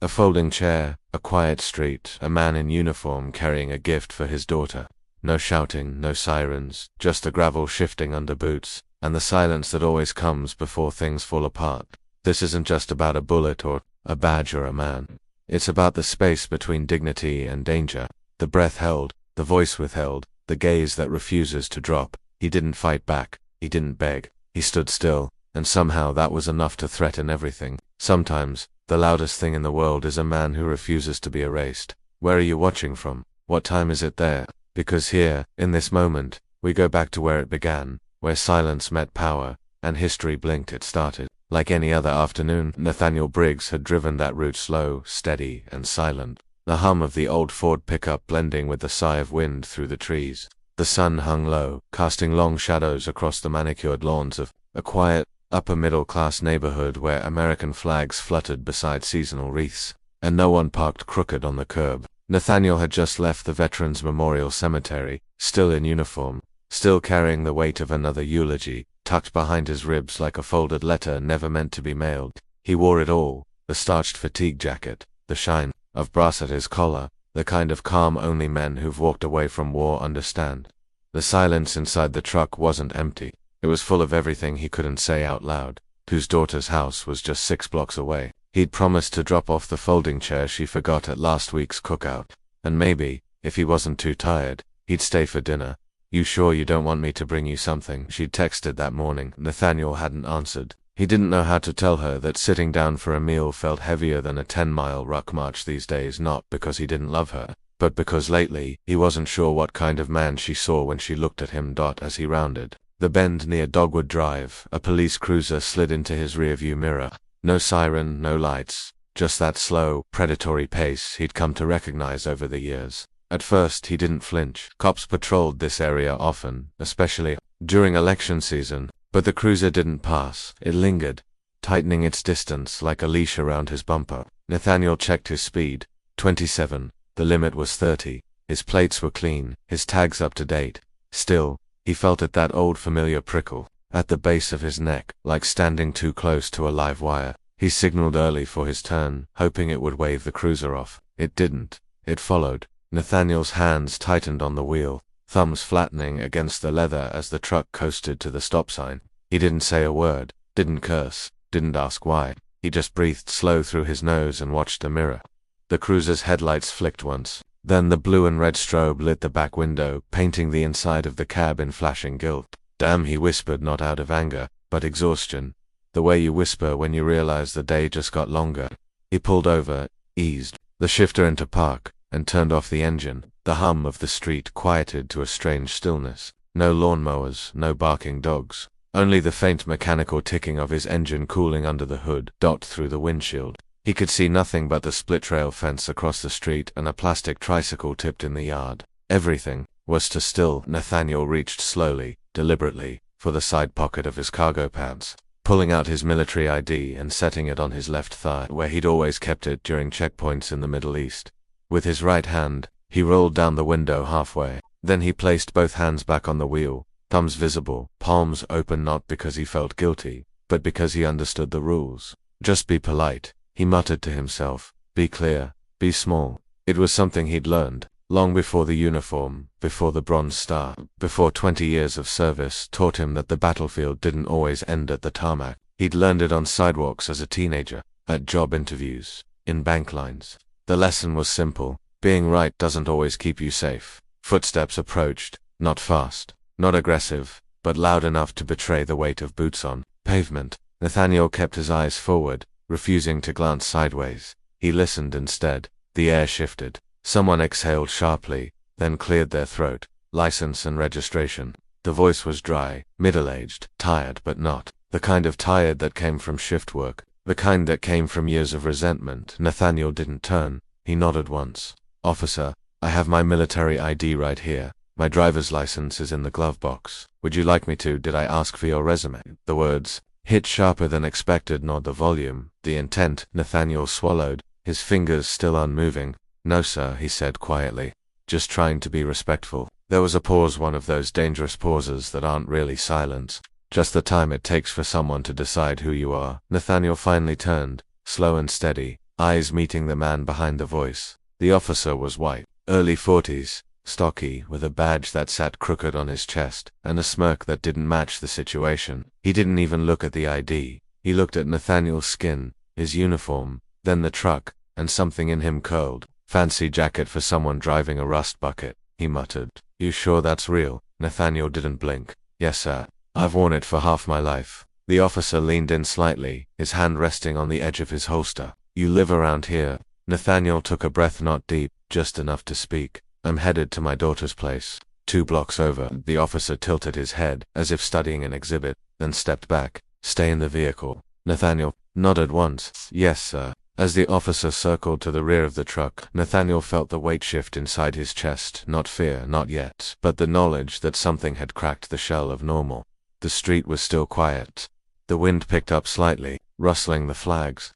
A folding chair, a quiet street, a man in uniform carrying a gift for his daughter. No shouting, no sirens, just the gravel shifting under boots, and the silence that always comes before things fall apart. This isn't just about a bullet or a badge or a man. It's about the space between dignity and danger, the breath held, the voice withheld, the gaze that refuses to drop. He didn't fight back, he didn't beg, he stood still, and somehow that was enough to threaten everything. Sometimes, the loudest thing in the world is a man who refuses to be erased. Where are you watching from? What time is it there? Because here, in this moment, we go back to where it began, where silence met power, and history blinked it started. Like any other afternoon, Nathaniel Briggs had driven that route slow, steady, and silent. The hum of the old Ford pickup blending with the sigh of wind through the trees. The sun hung low, casting long shadows across the manicured lawns of a quiet, upper-middle-class neighborhood where American flags fluttered beside seasonal wreaths, and no one parked crooked on the curb. Nathaniel had just left the Veterans Memorial Cemetery, still in uniform, still carrying the weight of another eulogy, tucked behind his ribs like a folded letter never meant to be mailed. He wore it all, the starched fatigue jacket, the shine of brass at his collar, the kind of calm only men who've walked away from war understand. The silence inside the truck wasn't empty. It was full of everything he couldn't say out loud. Whose daughter's house was just 6 blocks away. He'd promised to drop off the folding chair she forgot at last week's cookout. And maybe, if he wasn't too tired, he'd stay for dinner. "You sure you don't want me to bring you something?" she'd texted that morning. Nathaniel hadn't answered. He didn't know how to tell her that sitting down for a meal felt heavier than a 10-mile ruck march these days, not because he didn't love her, but because lately, he wasn't sure what kind of man she saw when she looked at him. As he rounded the bend near Dogwood Drive, a police cruiser slid into his rearview mirror. No siren, no lights, just that slow, predatory pace he'd come to recognize over the years. At first, he didn't flinch. Cops patrolled this area often, especially during election season, but the cruiser didn't pass. It lingered, tightening its distance like a leash around his bumper. Nathaniel checked his speed. 27. The limit was 30. His plates were clean, his tags up to date. Still, he felt it, that old familiar prickle at the base of his neck, like standing too close to a live wire. He signaled early for his turn, hoping it would wave the cruiser off. It didn't. It followed. Nathaniel's hands tightened on the wheel, thumbs flattening against the leather as the truck coasted to the stop sign. He didn't say a word, didn't curse, didn't ask why. He just breathed slow through his nose and watched the mirror. The cruiser's headlights flicked once. Then the blue and red strobe lit the back window, painting the inside of the cab in flashing gilt. "Damn," he whispered, not out of anger, but exhaustion. The way you whisper when you realize the day just got longer. He pulled over, eased the shifter into park, and turned off the engine. The hum of the street quieted to a strange stillness. No lawnmowers, no barking dogs. Only the faint mechanical ticking of his engine cooling under the hood, through the windshield. He could see nothing but the split-rail fence across the street and a plastic tricycle tipped in the yard. Everything was still. Nathaniel reached slowly, deliberately, for the side pocket of his cargo pants, pulling out his military ID and setting it on his left thigh, where he'd always kept it during checkpoints in the Middle East. With his right hand, he rolled down the window halfway. Then he placed both hands back on the wheel, thumbs visible, palms open, not because he felt guilty, but because he understood the rules. Just be polite, he muttered to himself. Be clear, be small. It was something he'd learned, long before the uniform, before the Bronze Star, before 20 years of service taught him that the battlefield didn't always end at the tarmac. He'd learned it on sidewalks as a teenager, at job interviews, in bank lines. The lesson was simple. Being right doesn't always keep you safe. Footsteps approached, not fast, not aggressive, but loud enough to betray the weight of boots on pavement. Nathaniel kept his eyes forward, refusing to glance sideways. He listened instead. The air shifted. Someone exhaled sharply, then cleared their throat. License and registration. The voice was dry, middle-aged, tired but not the kind of tired that came from shift work, the kind that came from years of resentment. Nathaniel didn't turn. He nodded once. "Officer, I have my military ID right here. My driver's license is in the glove box. Would you like me to? Did I ask for your resume?" The words hit sharper than expected, not the volume, the intent. Nathaniel swallowed, his fingers still unmoving. "No, sir," he said quietly. "Just trying to be respectful." There was a pause, one of those dangerous pauses that aren't really silence, just the time it takes for someone to decide who you are. Nathaniel finally turned, slow and steady, eyes meeting the man behind the voice. The officer was white, early 40s, stocky, with a badge that sat crooked on his chest, and a smirk that didn't match the situation. He didn't even look at the ID. He looked at Nathaniel's skin, his uniform, then the truck, and something in him curled. Fancy jacket for someone driving a rust bucket, he muttered. You sure that's real? Nathaniel didn't blink. Yes, sir. I've worn it for half my life. The officer leaned in slightly, his hand resting on the edge of his holster. You live around here? Nathaniel took a breath, not deep, just enough to speak. I'm headed to my daughter's place. 2 blocks over. The officer tilted his head, as if studying an exhibit, then stepped back. Stay in the vehicle. Nathaniel nodded once. Yes, sir. As the officer circled to the rear of the truck, Nathaniel felt the weight shift inside his chest. Not fear, not yet, but the knowledge that something had cracked the shell of normal. The street was still quiet. The wind picked up slightly, rustling the flags.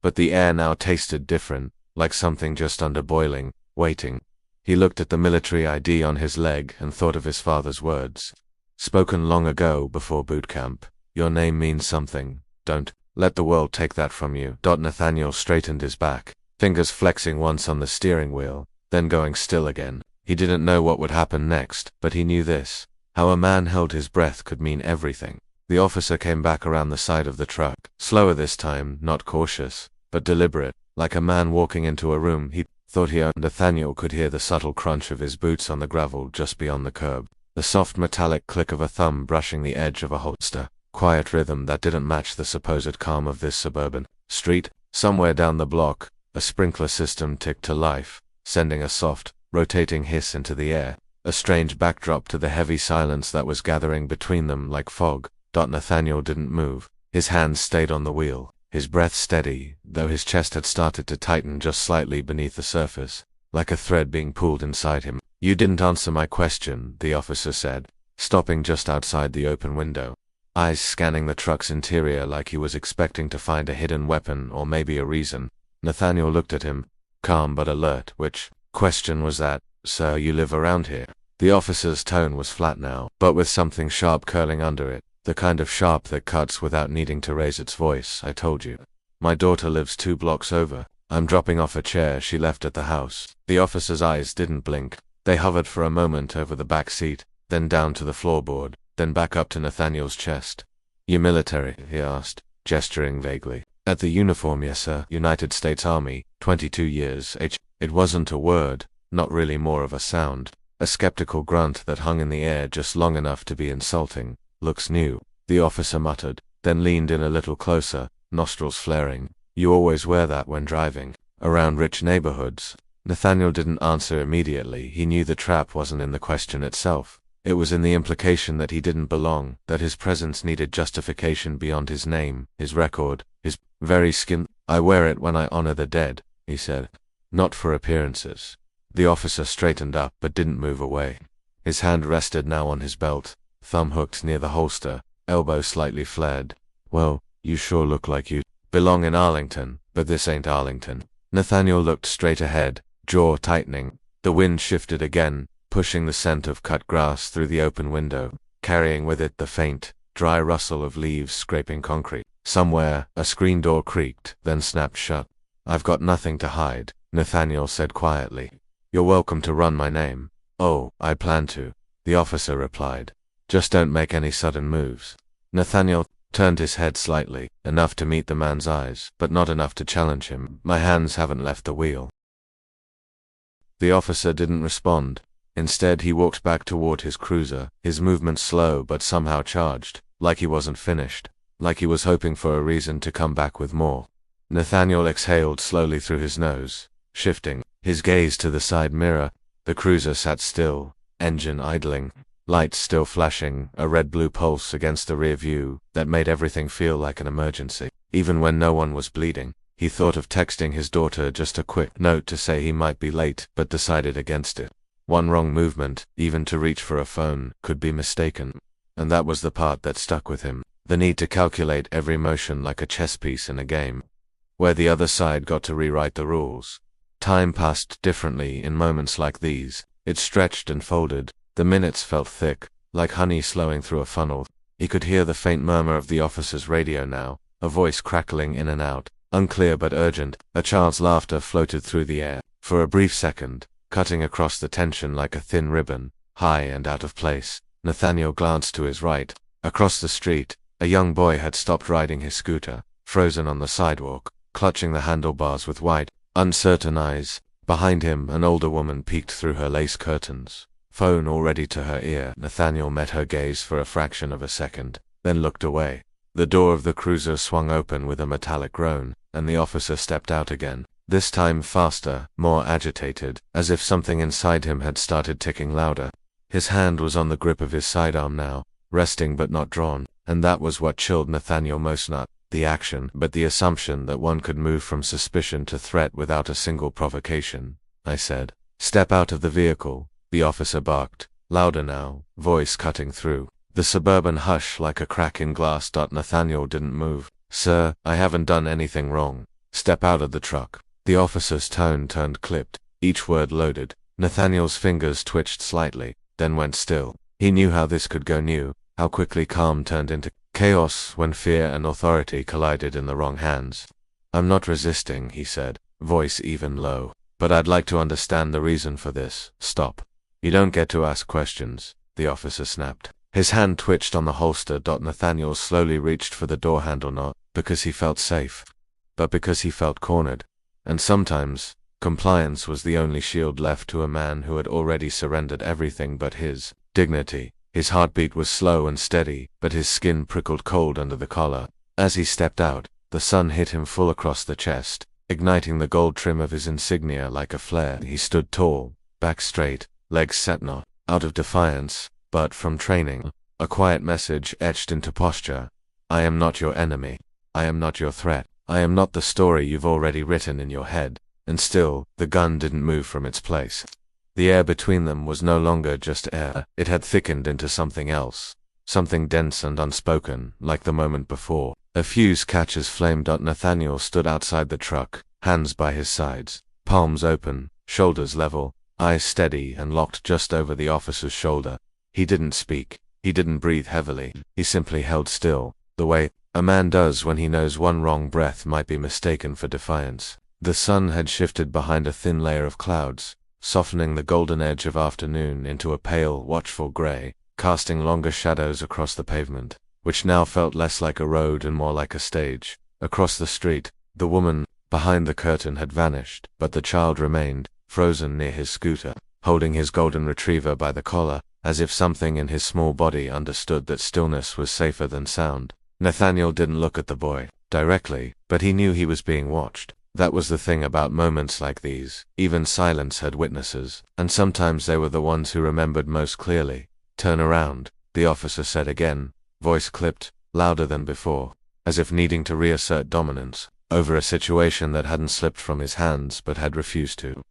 But the air now tasted different, like something just under boiling, waiting. He looked at the military ID on his leg and thought of his father's words. Spoken long ago before boot camp. Your name means something. Don't let the world take that from you. Nathaniel straightened his back, fingers flexing once on the steering wheel, then going still again. He didn't know what would happen next, but he knew this. How a man held his breath could mean everything. The officer came back around the side of the truck, slower this time, not cautious, but deliberate, like a man walking into a room he thought he owned. Nathaniel could hear the subtle crunch of his boots on the gravel just beyond the curb, the soft metallic click of a thumb brushing the edge of a holster, quiet rhythm that didn't match the supposed calm of this suburban street. Somewhere down the block, a sprinkler system ticked to life, sending a soft, rotating hiss into the air, a strange backdrop to the heavy silence that was gathering between them like fog. Nathaniel didn't move. His hands stayed on the wheel, his breath steady, though his chest had started to tighten just slightly beneath the surface, like a thread being pulled inside him. You didn't answer my question, the officer said, stopping just outside the open window, eyes scanning the truck's interior like he was expecting to find a hidden weapon or maybe a reason. Nathaniel looked at him, calm but alert. Which question was that? Sir, you live around here? The officer's tone was flat now, but with something sharp curling under it. The kind of sharp that cuts without needing to raise its voice. I told you. My daughter lives 2 blocks over. I'm dropping off a chair she left at the house. The officer's eyes didn't blink. They hovered for a moment over the back seat, then down to the floorboard, then back up to Nathaniel's chest. You military? He asked, gesturing vaguely. At the uniform, yes sir. United States Army, 22 years. It wasn't a word, not really, more of a sound. A skeptical grunt that hung in the air just long enough to be insulting. Looks new, the officer muttered, then leaned in a little closer, nostrils flaring. You always wear that when driving around rich neighborhoods? Nathaniel didn't answer immediately. He knew the trap wasn't in the question itself. It was in the implication that he didn't belong, that his presence needed justification beyond his name, his record, his very skin. I wear it when I honor the dead, he said. Not for appearances. The officer straightened up but didn't move away. His hand rested now on his belt, thumb hooked near the holster, elbow slightly flared. Well, you sure look like you belong in Arlington, but this ain't Arlington. Nathaniel looked straight ahead, jaw tightening. The wind shifted again, pushing the scent of cut grass through the open window, carrying with it the faint, dry rustle of leaves scraping concrete. Somewhere, a screen door creaked, then snapped shut. I've got nothing to hide, Nathaniel said quietly. You're welcome to run my name. Oh, I plan to, the officer replied. Just don't make any sudden moves. Nathaniel turned his head slightly, enough to meet the man's eyes, but not enough to challenge him. My hands haven't left the wheel. The officer didn't respond. Instead, he walked back toward his cruiser, his movements slow but somehow charged, like he wasn't finished, like he was hoping for a reason to come back with more. Nathaniel exhaled slowly through his nose, shifting his gaze to the side mirror. The cruiser sat still, engine idling, lights still flashing, a red-blue pulse against the rear view that made everything feel like an emergency. Even when no one was bleeding, he thought of texting his daughter just a quick note to say he might be late, but decided against it. One wrong movement, even to reach for a phone, could be mistaken. And that was the part that stuck with him, the need to calculate every motion like a chess piece in a game, where the other side got to rewrite the rules. Time passed differently in moments like these. It stretched and folded. The minutes felt thick, like honey slowing through a funnel. He could hear the faint murmur of the officer's radio now, a voice crackling in and out. unclear but urgent. A child's laughter floated through the air, for a brief second, cutting across the tension like a thin ribbon, high and out of place. Nathaniel glanced to his right. Across the street, a young boy had stopped riding his scooter, frozen on the sidewalk, clutching the handlebars with wide, uncertain eyes. Behind him, an older woman peeked through her lace curtains, phone already to her ear. Nathaniel met her gaze for a fraction of a second, then looked away. The door of the cruiser swung open with a metallic groan, and the officer stepped out again, this time faster, more agitated, as if something inside him had started ticking louder. His hand was on the grip of his sidearm now, resting but not drawn, and that was what chilled Nathaniel most, not the action, but the assumption that one could move from suspicion to threat without a single provocation. I said, "Step out of the vehicle," the officer barked, louder now, voice cutting through the suburban hush like a crack in glass. Nathaniel didn't move. "Sir, I haven't done anything wrong. Step out of the truck." The officer's tone turned clipped, each word loaded. Nathaniel's fingers twitched slightly, then went still. He knew how this could go, knew how quickly calm turned into chaos when fear and authority collided in the wrong hands. "I'm not resisting," he said, voice even low, "but I'd like to understand the reason for this. Stop." "You don't get to ask questions," the officer snapped. His hand twitched on the holster. Nathaniel slowly reached for the door handle, not because he felt safe, but because he felt cornered. And sometimes, compliance was the only shield left to a man who had already surrendered everything but his dignity. His heartbeat was slow and steady, but his skin prickled cold under the collar. As he stepped out, the sun hit him full across the chest, igniting the gold trim of his insignia like a flare. He stood tall, back straight, legs set, not out of defiance, but from training. A quiet message etched into posture. "I am not your enemy. I am not your threat. I am not the story you've already written in your head." And still, the gun didn't move from its place. The air between them was no longer just air. It had thickened into something else. Something dense and unspoken, like the moment before. A fuse catcher's flame. Nathaniel stood outside the truck, hands by his sides, palms open, shoulders level, eyes steady and locked just over the officer's shoulder. He didn't speak. He didn't breathe heavily. He simply held still, the way a man does when he knows one wrong breath might be mistaken for defiance. The sun had shifted behind a thin layer of clouds, softening the golden edge of afternoon into a pale, watchful gray, casting longer shadows across the pavement, which now felt less like a road and more like a stage. Across the street, the woman behind the curtain had vanished, but the child remained, frozen near his scooter, holding his golden retriever by the collar, as if something in his small body understood that stillness was safer than sound. Nathaniel didn't look at the boy directly, but he knew he was being watched. That was the thing about moments like these. Even silence had witnesses, and sometimes they were the ones who remembered most clearly. "Turn around," the officer said again, voice clipped, louder than before, as if needing to reassert dominance over a situation that hadn't slipped from his hands but had refused to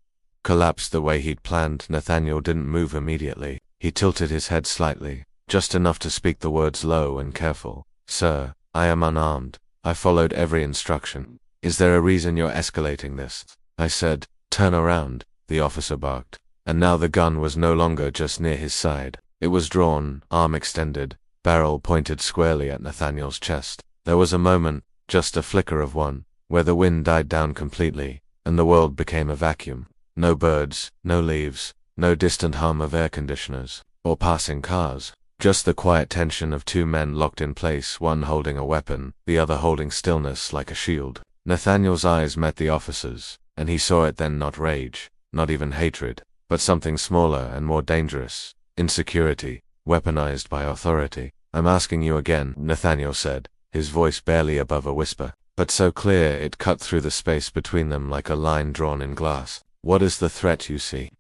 collapse the way he'd planned. Nathaniel didn't move immediately. He tilted his head slightly, just enough to speak the words low and careful. "Sir, I am unarmed. I followed every instruction. Is there a reason you're escalating this?" I said. "Turn around," the officer barked. And now the gun was no longer just near his side. It was drawn, arm extended, barrel pointed squarely at Nathaniel's chest. There was a moment, just a flicker of one, where the wind died down completely, and the world became a vacuum. No birds, no leaves, no distant hum of air conditioners, or passing cars. Just the quiet tension of two men locked in place, one holding a weapon, the other holding stillness like a shield. Nathaniel's eyes met the officer's, and he saw it then, not rage, not even hatred, but something smaller and more dangerous. Insecurity, weaponized by authority. "I'm asking you again," Nathaniel said, his voice barely above a whisper, but so clear it cut through the space between them like a line drawn in glass. "What is the threat you see?"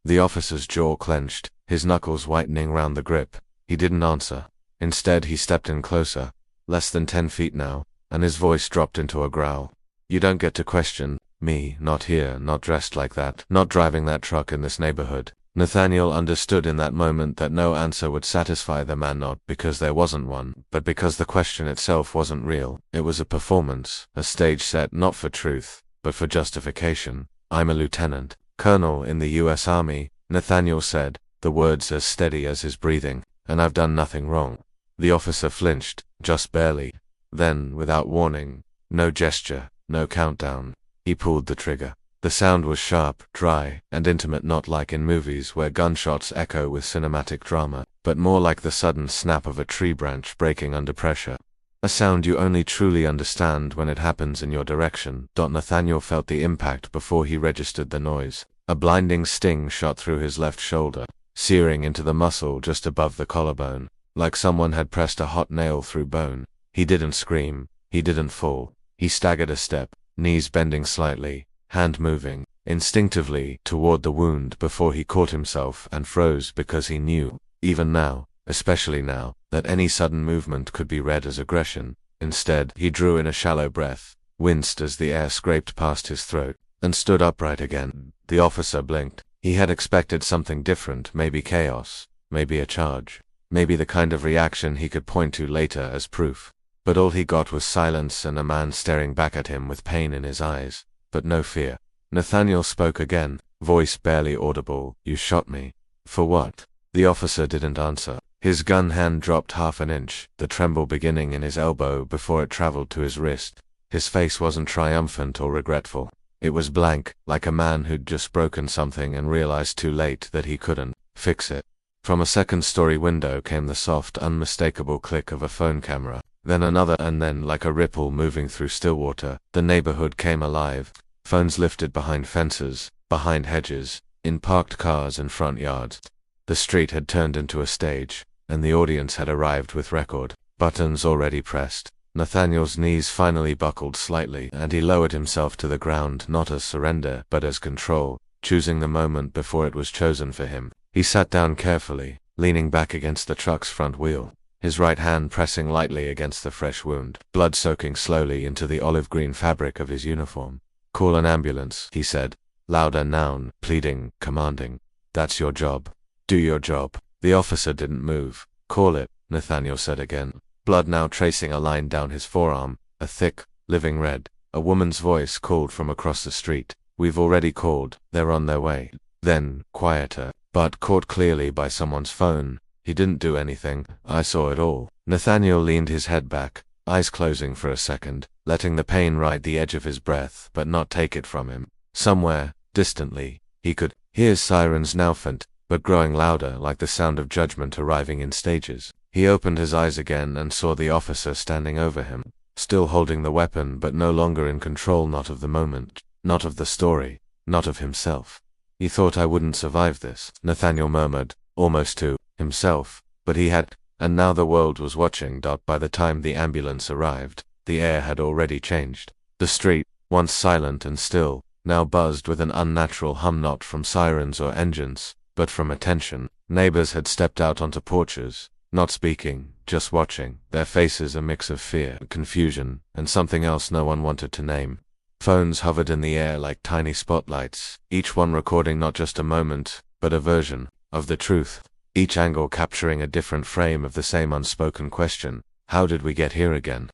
The officer's jaw clenched, his knuckles whitening round the grip. He didn't answer. Instead, he stepped in closer, less than 10 feet now, and his voice dropped into a growl. "You don't get to question me, not here, not dressed like that, not driving that truck in this neighborhood." Nathaniel understood in that moment that no answer would satisfy the man, not because there wasn't one, but because the question itself wasn't real. It was a performance, a stage set not for truth, but for justification. "I'm a lieutenant, colonel in the U.S. Army," Nathaniel said, the words as steady as his breathing, "and I've done nothing wrong." The officer flinched, just barely. Then, without warning, no gesture, no countdown. He pulled the trigger. The sound was sharp, dry, and intimate, not like in movies where gunshots echo with cinematic drama, but more like the sudden snap of a tree branch breaking under pressure. A sound you only truly understand when it happens in your direction. Nathaniel felt the impact before he registered the noise. A blinding sting shot through his left shoulder, searing into the muscle just above the collarbone, like someone had pressed a hot nail through bone. He didn't scream. He didn't fall. He staggered a step, knees bending slightly, hand moving, instinctively, toward the wound before he caught himself and froze because he knew, even now, especially now, that any sudden movement could be read as aggression. Instead, he drew in a shallow breath, winced as the air scraped past his throat, and stood upright again. The officer blinked. He had expected something different, maybe chaos, maybe a charge, maybe the kind of reaction he could point to later as proof. But all he got was silence and a man staring back at him with pain in his eyes, but no fear. Nathaniel spoke again, voice barely audible. "You shot me. For what?" The officer didn't answer. His gun hand dropped half an inch, the tremble beginning in his elbow before it traveled to his wrist. His face wasn't triumphant or regretful. It was blank, like a man who'd just broken something and realized too late that he couldn't fix it. From a second-story window came the soft, unmistakable click of a phone camera. Then another, and then, like a ripple moving through still water, the neighborhood came alive. Phones lifted behind fences, behind hedges, in parked cars and front yards. The street had turned into a stage, and the audience had arrived with record buttons already pressed. Nathaniel's knees finally buckled slightly, and he lowered himself to the ground, not as surrender, but as control, choosing the moment before it was chosen for him. He sat down carefully, leaning back against the truck's front wheel, his right hand pressing lightly against the fresh wound, blood soaking slowly into the olive-green fabric of his uniform. "Call an ambulance," he said, louder now, pleading, commanding. "That's your job. Do your job." The officer didn't move. "Call it," Nathaniel said again, blood now tracing a line down his forearm, a thick, living red. A woman's voice called from across the street. "We've already called. They're on their way." Then, quieter, but caught clearly by someone's phone. "He didn't do anything. I saw it all." Nathaniel leaned his head back, eyes closing for a second, letting the pain ride the edge of his breath but not take it from him. Somewhere, distantly, he could hear sirens now faint, but growing louder, like the sound of judgment arriving in stages. He opened his eyes again and saw the officer standing over him, still holding the weapon but no longer in control, not of the moment, not of the story, not of himself. "You thought I wouldn't survive this," Nathaniel murmured, almost to himself, but he had, and now the world was watching. By the time the ambulance arrived, the air had already changed. The street, once silent and still, now buzzed with an unnatural hum, not from sirens or engines, but from attention. Neighbors had stepped out onto porches, not speaking, just watching, their faces a mix of fear, confusion, and something else no one wanted to name. Phones hovered in the air like tiny spotlights, each one recording not just a moment, but a version of the truth. Each angle capturing a different frame of the same unspoken question: how did we get here again?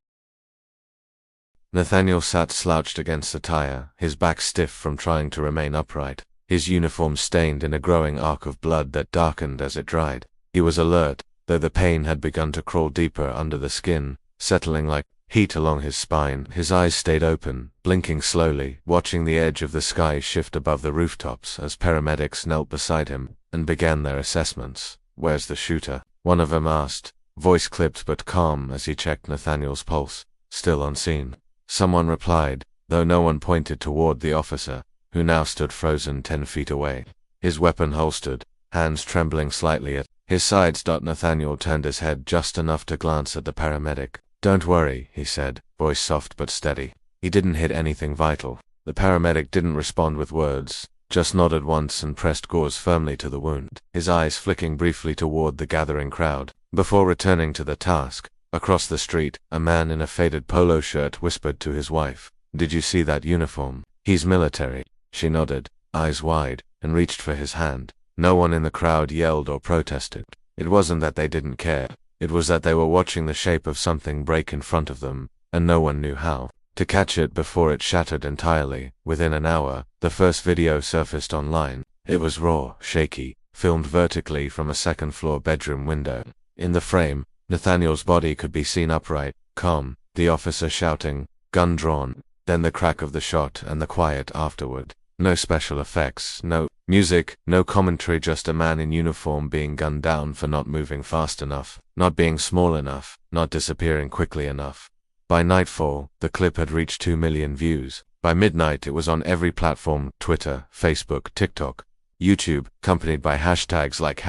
Nathaniel sat slouched against the tire, his back stiff from trying to remain upright, his uniform stained in a growing arc of blood that darkened as it dried. He was alert, though the pain had begun to crawl deeper under the skin, settling like heat along his spine. His eyes stayed open, blinking slowly, watching the edge of the sky shift above the rooftops as paramedics knelt beside him and began their assessments. "Where's the shooter?" one of them asked, voice clipped but calm as he checked Nathaniel's pulse. "Still unseen," someone replied, though no one pointed toward the officer, who now stood frozen 10 feet away, his weapon holstered, hands trembling slightly at his sides. Nathaniel turned his head just enough to glance at the paramedic. "Don't worry," he said, voice soft but steady. "He didn't hit anything vital." The paramedic didn't respond with words, just nodded once and pressed gauze firmly to the wound, his eyes flicking briefly toward the gathering crowd, before returning to the task. Across the street, a man in a faded polo shirt whispered to his wife, "Did you see that uniform? He's military." She nodded, eyes wide, and reached for his hand. No one in the crowd yelled or protested. It wasn't that they didn't care. It was that they were watching the shape of something break in front of them, and no one knew how to catch it before it shattered entirely. Within an hour, the first video surfaced online. It was raw, shaky, filmed vertically from a second-floor bedroom window. In the frame, Nathaniel's body could be seen upright, calm, the officer shouting, gun drawn. then the crack of the shot and the quiet afterward. No special effects, no music, no commentary, just a man in uniform being gunned down for not moving fast enough, not being small enough, not disappearing quickly enough. By nightfall, the clip had reached 2 million views. By midnight, it was on every platform: Twitter, Facebook, TikTok, YouTube, accompanied by hashtags like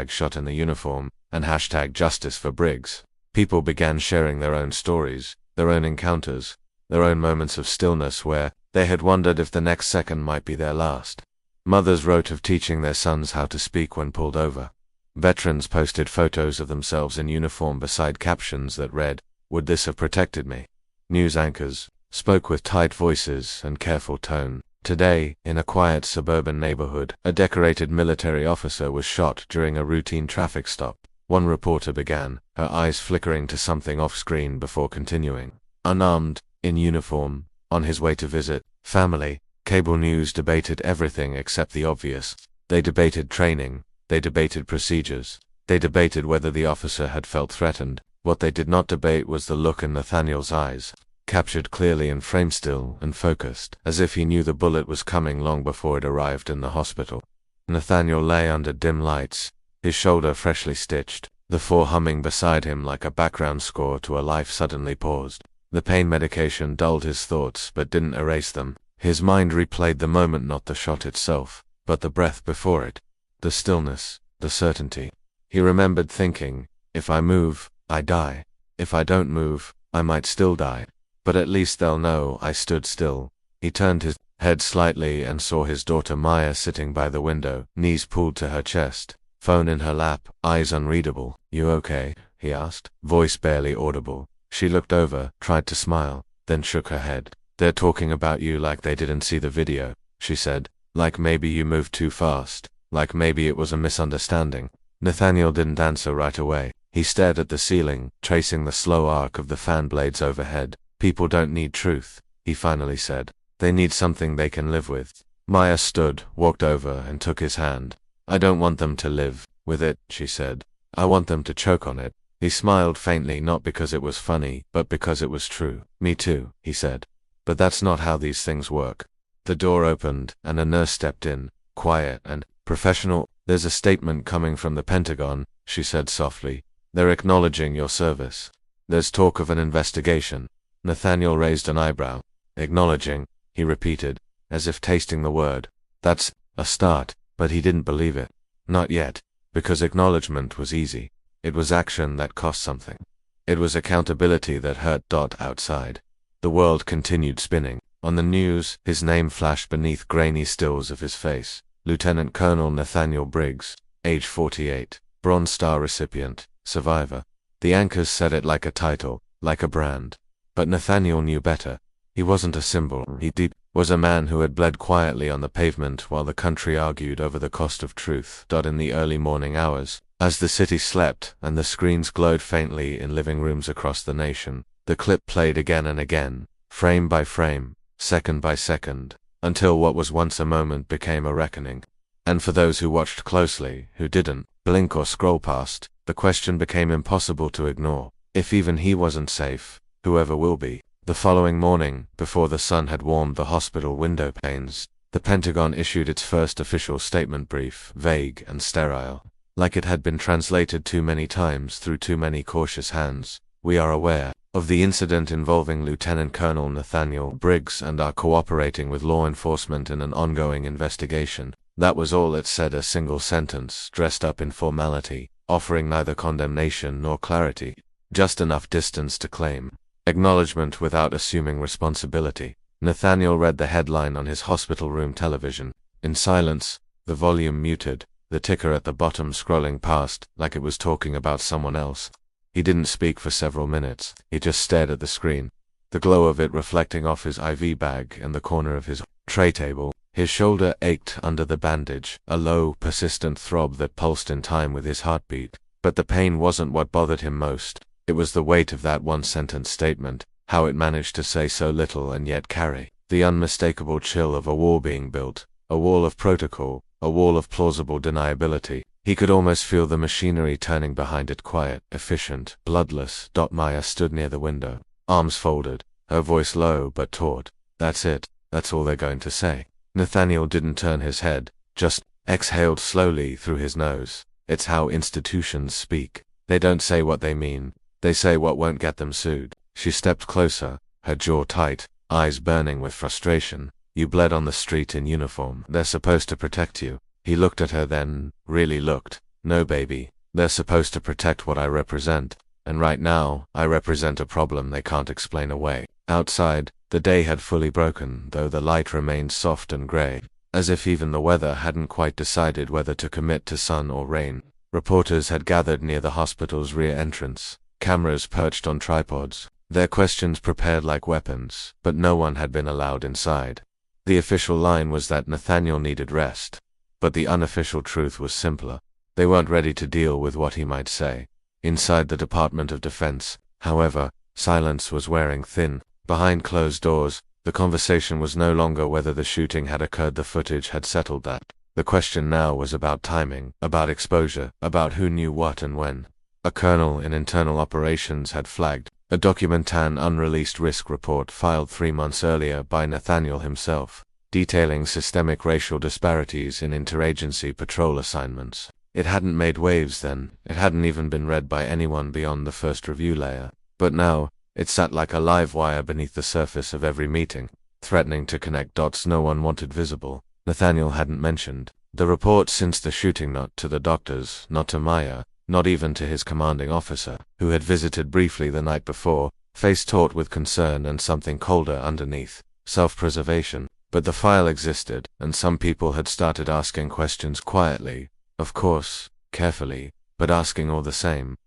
#shot in the uniform and #justice for Briggs. People began sharing their own stories, their own encounters, their own moments of stillness where they had wondered if the next second might be their last. Mothers wrote of teaching their sons how to speak when pulled over. Veterans posted photos of themselves in uniform beside captions that read, "Would this have protected me?" News anchors spoke with tight voices and careful tone. Today, in a quiet suburban neighborhood, a decorated military officer was shot during a routine traffic stop. One reporter began, her eyes flickering to something off-screen before continuing. Unarmed, in uniform, on his way to visit family, cable news debated everything except the obvious. They debated training, they debated procedures, they debated whether the officer had felt threatened. What they did not debate was the look in Nathaniel's eyes, captured clearly and frame still and focused, as if he knew the bullet was coming long before it arrived in the hospital. Nathaniel lay under dim lights, his shoulder freshly stitched, the floor humming beside him like a background score to a life suddenly paused. The pain medication dulled his thoughts but didn't erase them. His mind replayed the moment, not the shot itself, but the breath before it, the stillness, the certainty. He remembered thinking, if I move, I die. If I don't move, I might still die. But at least they'll know I stood still. He turned his head slightly and saw his daughter Maya sitting by the window, knees pulled to her chest, phone in her lap, eyes unreadable. "You okay?" he asked, voice barely audible. She looked over, tried to smile, then shook her head. "They're talking about you like they didn't see the video," she said. "Like maybe you moved too fast. Like maybe it was a misunderstanding." Nathaniel didn't answer right away. He stared at the ceiling, tracing the slow arc of the fan blades overhead. "People don't need truth," he finally said. "They need something they can live with." Maya stood, walked over, and took his hand. "I don't want them to live with it," she said. "I want them to choke on it." He smiled faintly, not because it was funny, but because it was true. "Me too," he said. "But that's not how these things work." The door opened, and a nurse stepped in, quiet and professional. "There's a statement coming from the Pentagon," she said softly. "They're acknowledging your service. There's talk of an investigation." Nathaniel raised an eyebrow. "Acknowledging," he repeated, as if tasting the word. "That's a start," but he didn't believe it. Not yet, because acknowledgement was easy. It was action that cost something. It was accountability that hurt. Outside, the world continued spinning. On the news, his name flashed beneath grainy stills of his face. Lieutenant Colonel Nathaniel Briggs, age 48, Bronze Star recipient, survivor. The anchors said it like a title, like a brand. But Nathaniel knew better. He wasn't a symbol. He was a man who had bled quietly on the pavement while the country argued over the cost of truth. In the early morning hours, as the city slept and the screens glowed faintly in living rooms across the nation, the clip played again and again, frame by frame, second by second, until what was once a moment became a reckoning. And for those who watched closely, who didn't blink or scroll past, the question became impossible to ignore. If even he wasn't safe, whoever will be? The following morning, before the sun had warmed the hospital window panes, the Pentagon issued its first official statement, brief, vague, and sterile. Like it had been translated too many times through too many cautious hands. "We are aware of the incident involving Lieutenant Colonel Nathaniel Briggs and are cooperating with law enforcement in an ongoing investigation." That was all it said, a single sentence, dressed up in formality, offering neither condemnation nor clarity, just enough distance to claim acknowledgement without assuming responsibility. Nathaniel read the headline on his hospital room television. In silence, the volume muted, the ticker at the bottom scrolling past like it was talking about someone else. He didn't speak for several minutes. He just stared at the screen, the glow of it reflecting off his IV bag and the corner of his tray table. His shoulder ached under the bandage, a low, persistent throb that pulsed in time with his heartbeat. But the pain wasn't what bothered him most. It was the weight of that one-sentence statement, how it managed to say so little and yet carry the unmistakable chill of a wall being built, a wall of protocol, a wall of plausible deniability. He could almost feel the machinery turning behind it, quiet, efficient, bloodless. Maya stood near the window, arms folded, her voice low but taut. That's it. That's all they're going to say. Nathaniel didn't turn his head, just exhaled slowly through his nose. It's how institutions speak. They don't say what they mean. They say what won't get them sued. She stepped closer, her jaw tight, eyes burning with frustration. You bled on the street in uniform. They're supposed to protect you. He looked at her then, really looked. No, baby. They're supposed to protect what I represent. And right now, I represent a problem they can't explain away. Outside, the day had fully broken, though the light remained soft and grey, as if even the weather hadn't quite decided whether to commit to sun or rain. Reporters had gathered near the hospital's rear entrance, cameras perched on tripods, their questions prepared like weapons, but no one had been allowed inside. The official line was that Nathaniel needed rest, but the unofficial truth was simpler. They weren't ready to deal with what he might say. Inside the Department of Defense, however, silence was wearing thin. Behind closed doors, the conversation was no longer whether the shooting had occurred. The footage had settled that. The question now was about timing, about exposure, about who knew what and when. A colonel in internal operations had flagged a documentan unreleased risk report filed 3 months earlier by Nathaniel himself, detailing systemic racial disparities in interagency patrol assignments. It hadn't made waves then. It hadn't even been read by anyone beyond the first review layer. But now, it sat like a live wire beneath the surface of every meeting, threatening to connect dots no one wanted visible. Nathaniel hadn't mentioned the report since the shooting, not to the doctors, not to Maya, not even to his commanding officer, who had visited briefly the night before, face taut with concern and something colder underneath, self-preservation. But the file existed, and some people had started asking questions quietly, of course, carefully, but asking all the same.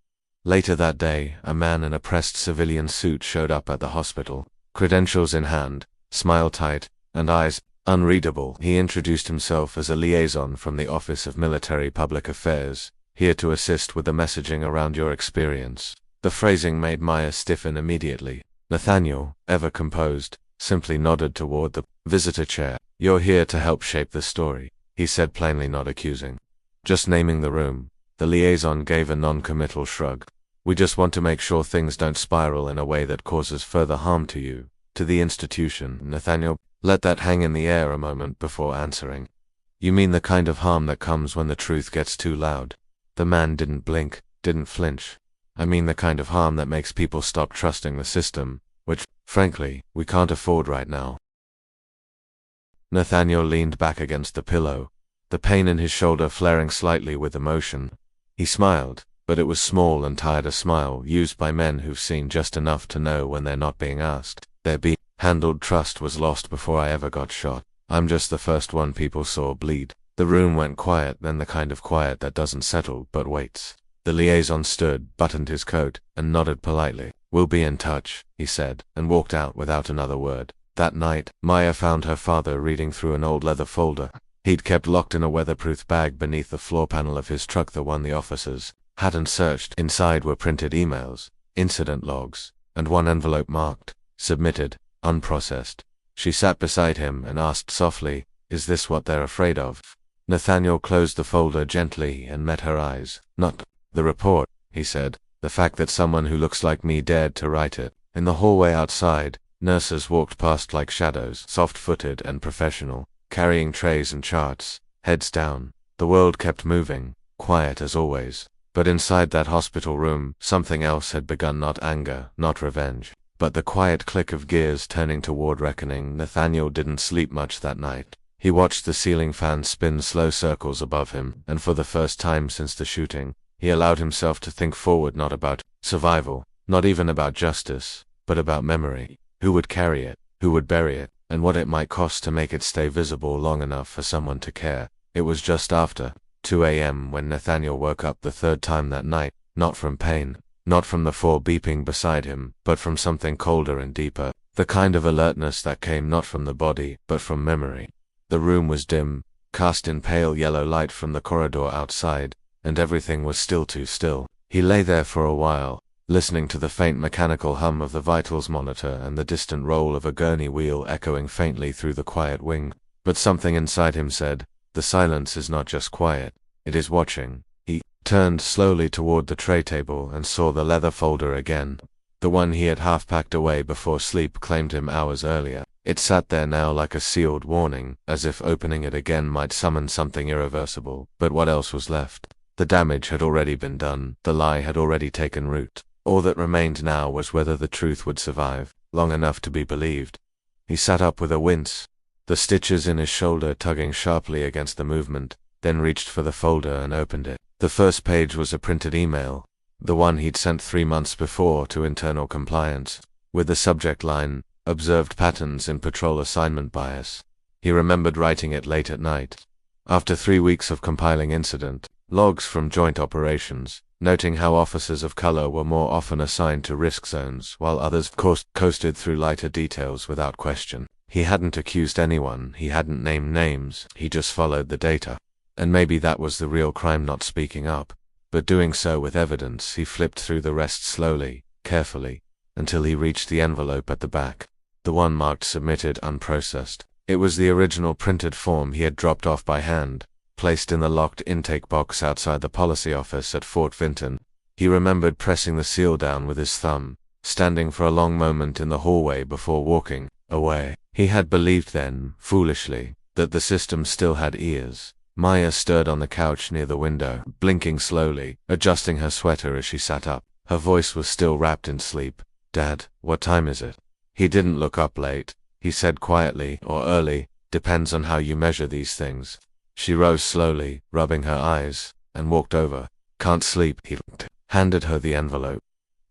Later that day, a man in a pressed civilian suit showed up at the hospital, credentials in hand, smile tight, and eyes unreadable. He introduced himself as a liaison from the Office of Military Public Affairs, here to assist with the messaging around your experience. The phrasing made Maya stiffen immediately. Nathaniel, ever composed, simply nodded toward the visitor chair. You're here to help shape the story, he said, plainly not accusing. Just naming the room. The liaison gave a non-committal shrug. We just want to make sure things don't spiral in a way that causes further harm to you, to the institution. Nathaniel let that hang in the air a moment before answering. You mean the kind of harm that comes when the truth gets too loud? The man didn't blink, didn't flinch. I mean the kind of harm that makes people stop trusting the system, which, frankly, we can't afford right now. Nathaniel leaned back against the pillow, the pain in his shoulder flaring slightly with emotion. He smiled, but it was small and tired, a smile used by men who've seen just enough to know when they're not being asked. Their handled trust was lost before I ever got shot. I'm just the first one people saw bleed. The room went quiet, then the kind of quiet that doesn't settle but waits. The liaison stood, buttoned his coat, and nodded politely. We'll be in touch, he said, and walked out without another word. That night, Maya found her father reading through an old leather folder he'd kept locked in a weatherproof bag beneath the floor panel of his truck, the one the officers hadn't searched. Inside were printed emails, incident logs, and one envelope marked, submitted, unprocessed. She sat beside him and asked softly, is this what they're afraid of? Nathaniel closed the folder gently and met her eyes. Not the report, he said. The fact that someone who looks like me dared to write it. In the hallway outside, nurses walked past like shadows, soft-footed and professional, carrying trays and charts, heads down. The world kept moving, quiet as always. But inside that hospital room, something else had begun. Not anger, not revenge, but the quiet click of gears turning toward reckoning. Nathaniel didn't sleep much that night. He watched the ceiling fan spin slow circles above him, and for the first time since the shooting, he allowed himself to think forward, not about survival, not even about justice, but about memory. Who would carry it? Who would bury it? And what it might cost to make it stay visible long enough for someone to care. It was just after 2 a.m. when Nathaniel woke up the third time that night, not from pain, not from the four beeping beside him, but from something colder and deeper, the kind of alertness that came not from the body, but from memory. The room was dim, cast in pale yellow light from the corridor outside, and everything was still too still. He lay there for a while, listening to the faint mechanical hum of the vitals monitor and the distant roll of a gurney wheel echoing faintly through the quiet wing. But something inside him said, the silence is not just quiet, it is watching. He turned slowly toward the tray table and saw the leather folder again, the one he had half packed away before sleep claimed him hours earlier. It sat there now like a sealed warning, as if opening it again might summon something irreversible. But what else was left? The damage had already been done, the lie had already taken root. All that remained now was whether the truth would survive, long enough to be believed. He sat up with a wince, the stitches in his shoulder tugging sharply against the movement, then reached for the folder and opened it. The first page was a printed email, the one he'd sent 3 months before to internal compliance, with the subject line, "Observed patterns in patrol assignment bias." He remembered writing it late at night, after 3 weeks of compiling incident logs from joint operations, noting how officers of color were more often assigned to risk zones while others coasted through lighter details without question. He hadn't accused anyone, he hadn't named names, he just followed the data. And maybe that was the real crime, not speaking up, but doing so with evidence. He flipped through the rest slowly, carefully, until he reached the envelope at the back, the one marked submitted unprocessed. It was the original printed form he had dropped off by hand, placed in the locked intake box outside the policy office at Fort Vinton. He remembered pressing the seal down with his thumb, standing for a long moment in the hallway before walking away. He had believed then, foolishly, that the system still had ears. Maya stirred on the couch near the window, blinking slowly, adjusting her sweater as she sat up. Her voice was still wrapped in sleep. "Dad, what time is it?" He didn't look up late, he said quietly, or early, depends on how you measure these things. She rose slowly, rubbing her eyes, and walked over. "Can't sleep," he handed her the envelope.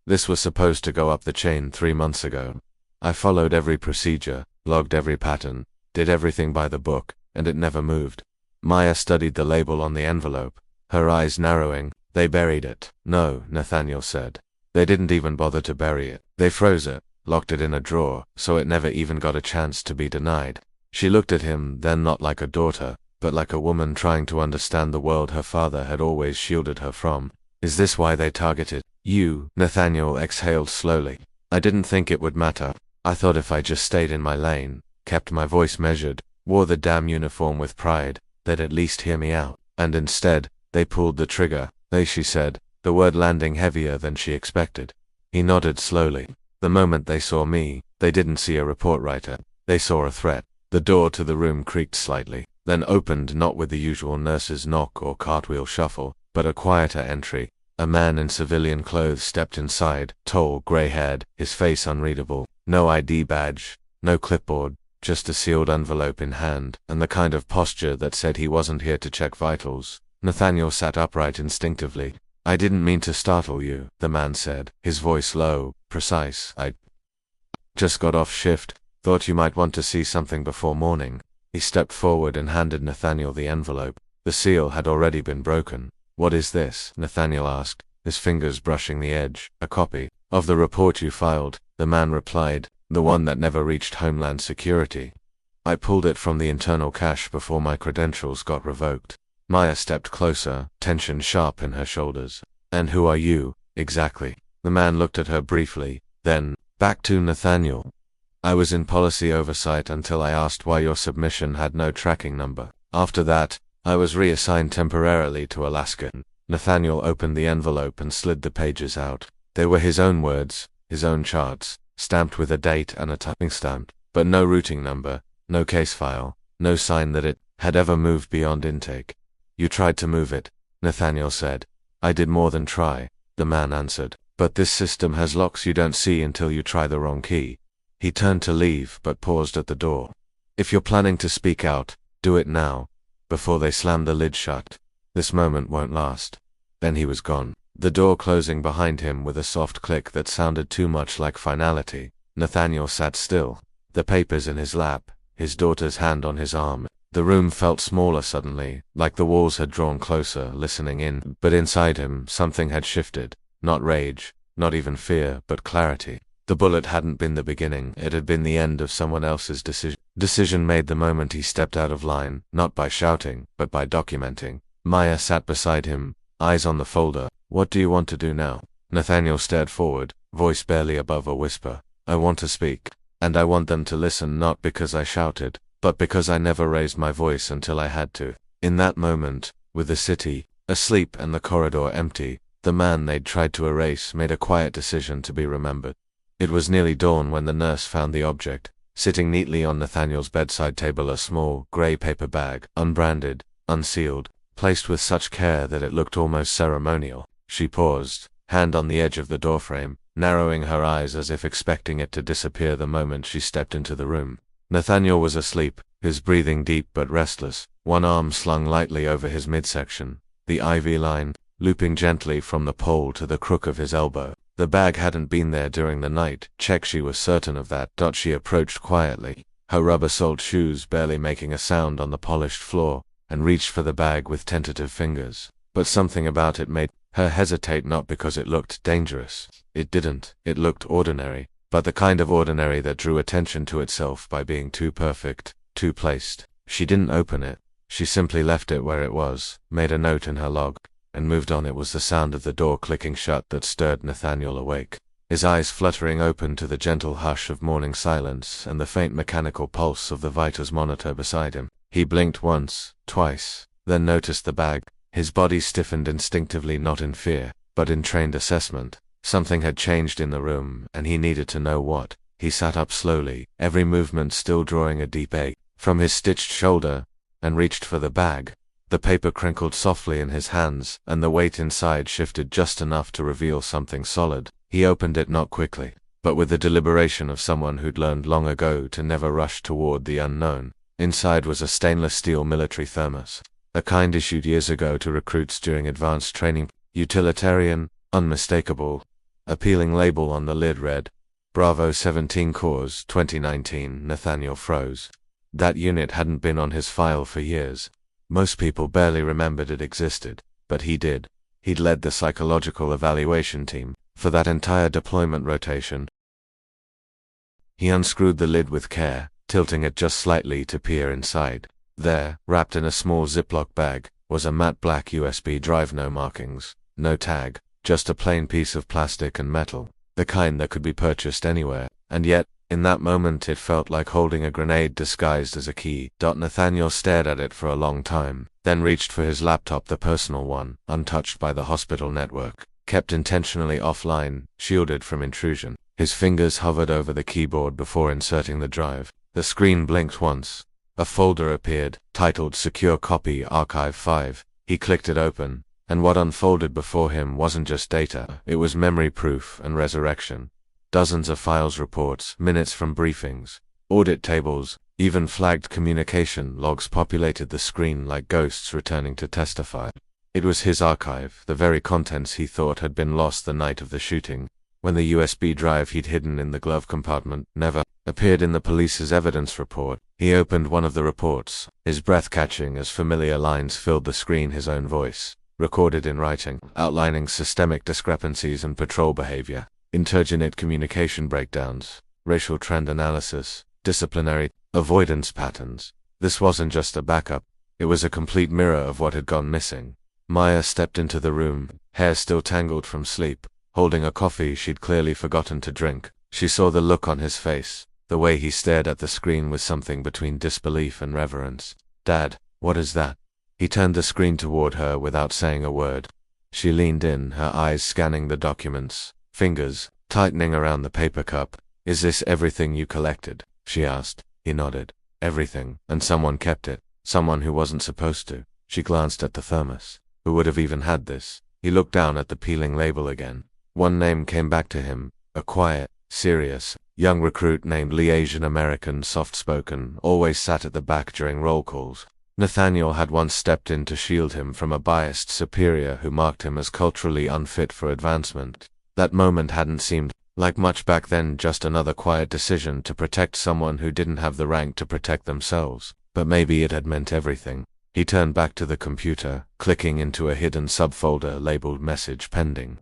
"This was supposed to go up the chain 3 months ago. I followed every procedure, logged every pattern, did everything by the book, and it never moved." Maya studied the label on the envelope, her eyes narrowing. "They buried it." "No," Nathaniel said. "They didn't even bother to bury it. They froze it, locked it in a drawer, so it never even got a chance to be denied." She looked at him, then not like a daughter, but like a woman trying to understand the world her father had always shielded her from. "Is this why they targeted you?" Nathaniel exhaled slowly. "I didn't think it would matter. I thought if I just stayed in my lane, kept my voice measured, wore the damn uniform with pride, they'd at least hear me out. And instead, they pulled the trigger." She said, the word landing heavier than she expected. He nodded slowly. "The moment they saw me, they didn't see a report writer. They saw a threat." The door to the room creaked slightly, then opened, not with the usual nurse's knock or cartwheel shuffle, but a quieter entry. A man in civilian clothes stepped inside, tall, gray-haired, his face unreadable. No ID badge, no clipboard, just a sealed envelope in hand, and the kind of posture that said he wasn't here to check vitals. Nathaniel sat upright instinctively. "I didn't mean to startle you," the man said, his voice low, precise. "I just got off shift. Thought you might want to see something before morning." He stepped forward and handed Nathaniel the envelope. The seal had already been broken. "What is this?" Nathaniel asked, his fingers brushing the edge. "A copy of the report you filed," the man replied, "the one that never reached Homeland Security. I pulled it from the internal cache before my credentials got revoked." Maya stepped closer, tension sharp in her shoulders. "And who are you, exactly?" The man looked at her briefly, then, back to Nathaniel. "I was in policy oversight until I asked why your submission had no tracking number. After that, I was reassigned temporarily to Alaska." Nathaniel opened the envelope and slid the pages out. They were his own words, his own charts, stamped with a date and a timing stamp, but no routing number, no case file, no sign that it had ever moved beyond intake. "You tried to move it," Nathaniel said. "I did more than try," the man answered. "But this system has locks you don't see until you try the wrong key." He turned to leave, but paused at the door. "If you're planning to speak out, do it now, before they slam the lid shut. This moment won't last." Then he was gone, the door closing behind him with a soft click that sounded too much like finality. Nathaniel sat still, the papers in his lap, his daughter's hand on his arm. The room felt smaller suddenly, like the walls had drawn closer, listening in, but inside him, something had shifted. Not rage, not even fear, but clarity. The bullet hadn't been the beginning, it had been the end of someone else's decision. Decision made the moment he stepped out of line, not by shouting, but by documenting. Maya sat beside him, eyes on the folder. "What do you want to do now?" Nathaniel stared forward, voice barely above a whisper. "I want to speak. And I want them to listen, not because I shouted, but because I never raised my voice until I had to." In that moment, with the city asleep and the corridor empty, the man they'd tried to erase made a quiet decision to be remembered. It was nearly dawn when the nurse found the object, Sitting neatly on Nathaniel's bedside table, a small, grey paper bag, unbranded, unsealed, placed with such care that it looked almost ceremonial. She paused, hand on the edge of the doorframe, narrowing her eyes as if expecting it to disappear the moment she stepped into the room. Nathaniel was asleep, his breathing deep but restless, one arm slung lightly over his midsection, the IV line looping gently from the pole to the crook of his elbow. The bag hadn't been there during the night, check, she was certain of that. She approached quietly, her rubber-soled shoes barely making a sound on the polished floor, and reached for the bag with tentative fingers. But something about it made her hesitate, not because it looked dangerous. It didn't. It looked ordinary, but the kind of ordinary that drew attention to itself by being too perfect, too placed. She didn't open it. She simply left it where it was, made a note in her log, and moved on. It was the sound of the door clicking shut that stirred Nathaniel awake. His eyes fluttering open to the gentle hush of morning silence and the faint mechanical pulse of the vitals monitor beside him. He blinked once, twice, then noticed the bag. His body stiffened instinctively, not in fear, but in trained assessment. Something had changed in the room, and he needed to know what. He sat up slowly, every movement still drawing a deep ache from his stitched shoulder, and reached for the bag. The paper crinkled softly in his hands, and the weight inside shifted just enough to reveal something solid. He opened it, not quickly, but with the deliberation of someone who'd learned long ago to never rush toward the unknown. Inside was a stainless steel military thermos, a kind issued years ago to recruits during advanced training. Utilitarian, unmistakable. Appealing label on the lid read, Bravo 17 Cores 2019. Nathaniel froze. That unit hadn't been on his file for years. Most people barely remembered it existed, but he did. He'd led the psychological evaluation team for that entire deployment rotation. He unscrewed the lid with care, tilting it just slightly to peer inside. There, wrapped in a small Ziploc bag, was a matte black USB drive. No markings, no tag, just a plain piece of plastic and metal, the kind that could be purchased anywhere, and yet, in that moment it felt like holding a grenade disguised as a key. Nathaniel stared at it for a long time, then reached for his laptop, the personal one, untouched by the hospital network, kept intentionally offline, shielded from intrusion. His fingers hovered over the keyboard before inserting the drive. The screen blinked once. A folder appeared, titled Secure Copy Archive 5. He clicked it open, and what unfolded before him wasn't just data, it was memory, proof, and resurrection. Dozens of files, reports, minutes from briefings, audit tables, even flagged communication logs populated the screen like ghosts returning to testify. It was his archive, the very contents he thought had been lost the night of the shooting, when the USB drive he'd hidden in the glove compartment never appeared in the police's evidence report. He opened one of the reports, his breath catching as familiar lines filled the screen. His own voice, recorded in writing, outlining systemic discrepancies in patrol behavior, intergenit communication breakdowns, racial trend analysis, disciplinary avoidance patterns. This wasn't just a backup, it was a complete mirror of what had gone missing. Maya stepped into the room, hair still tangled from sleep, holding a coffee she'd clearly forgotten to drink. She saw the look on his face, the way he stared at the screen with something between disbelief and reverence. Dad, what is that? He turned the screen toward her without saying a word. She leaned in, her eyes scanning the documents, fingers tightening around the paper cup. Is this everything you collected? She asked. He nodded. Everything, and someone kept it. Someone who wasn't supposed to. She glanced at the thermos. Who would have even had this? He looked down at the peeling label again. One name came back to him, a quiet, serious, young recruit named Lee. Asian American, soft-spoken, always sat at the back during roll calls. Nathaniel had once stepped in to shield him from a biased superior who marked him as culturally unfit for advancement. That moment hadn't seemed like much back then, just another quiet decision to protect someone who didn't have the rank to protect themselves. But maybe it had meant everything. He turned back to the computer, clicking into a hidden subfolder labeled Message Pending.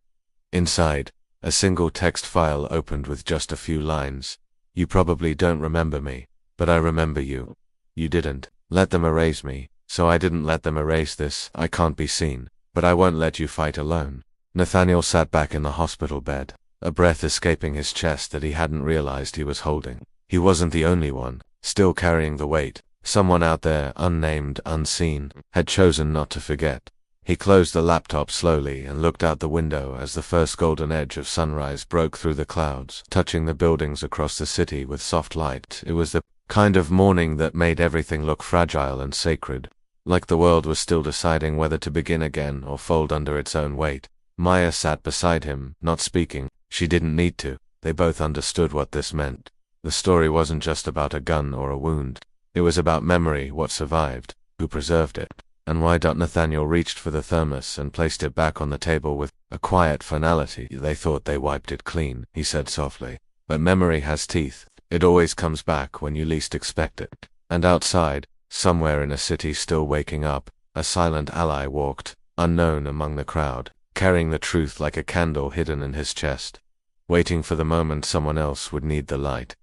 Inside, a single text file opened with just a few lines. You probably don't remember me, but I remember you. You didn't let them erase me, so I didn't let them erase this. I can't be seen, but I won't let you fight alone. Nathaniel sat back in the hospital bed, a breath escaping his chest that he hadn't realized he was holding. He wasn't the only one, still carrying the weight. Someone out there, unnamed, unseen, had chosen not to forget. He closed the laptop slowly and looked out the window as the first golden edge of sunrise broke through the clouds, touching the buildings across the city with soft light. It was the kind of morning that made everything look fragile and sacred, like the world was still deciding whether to begin again or fold under its own weight. Maya sat beside him, not speaking. She didn't need to. They both understood what this meant. The story wasn't just about a gun or a wound. It was about memory, what survived, who preserved it, and why. Nathaniel reached for the thermos and placed it back on the table with a quiet finality. They thought they wiped it clean, he said softly. But memory has teeth. It always comes back when you least expect it. And outside, somewhere in a city still waking up, a silent ally walked, unknown among the crowd, carrying the truth like a candle hidden in his chest, waiting for the moment someone else would need the light.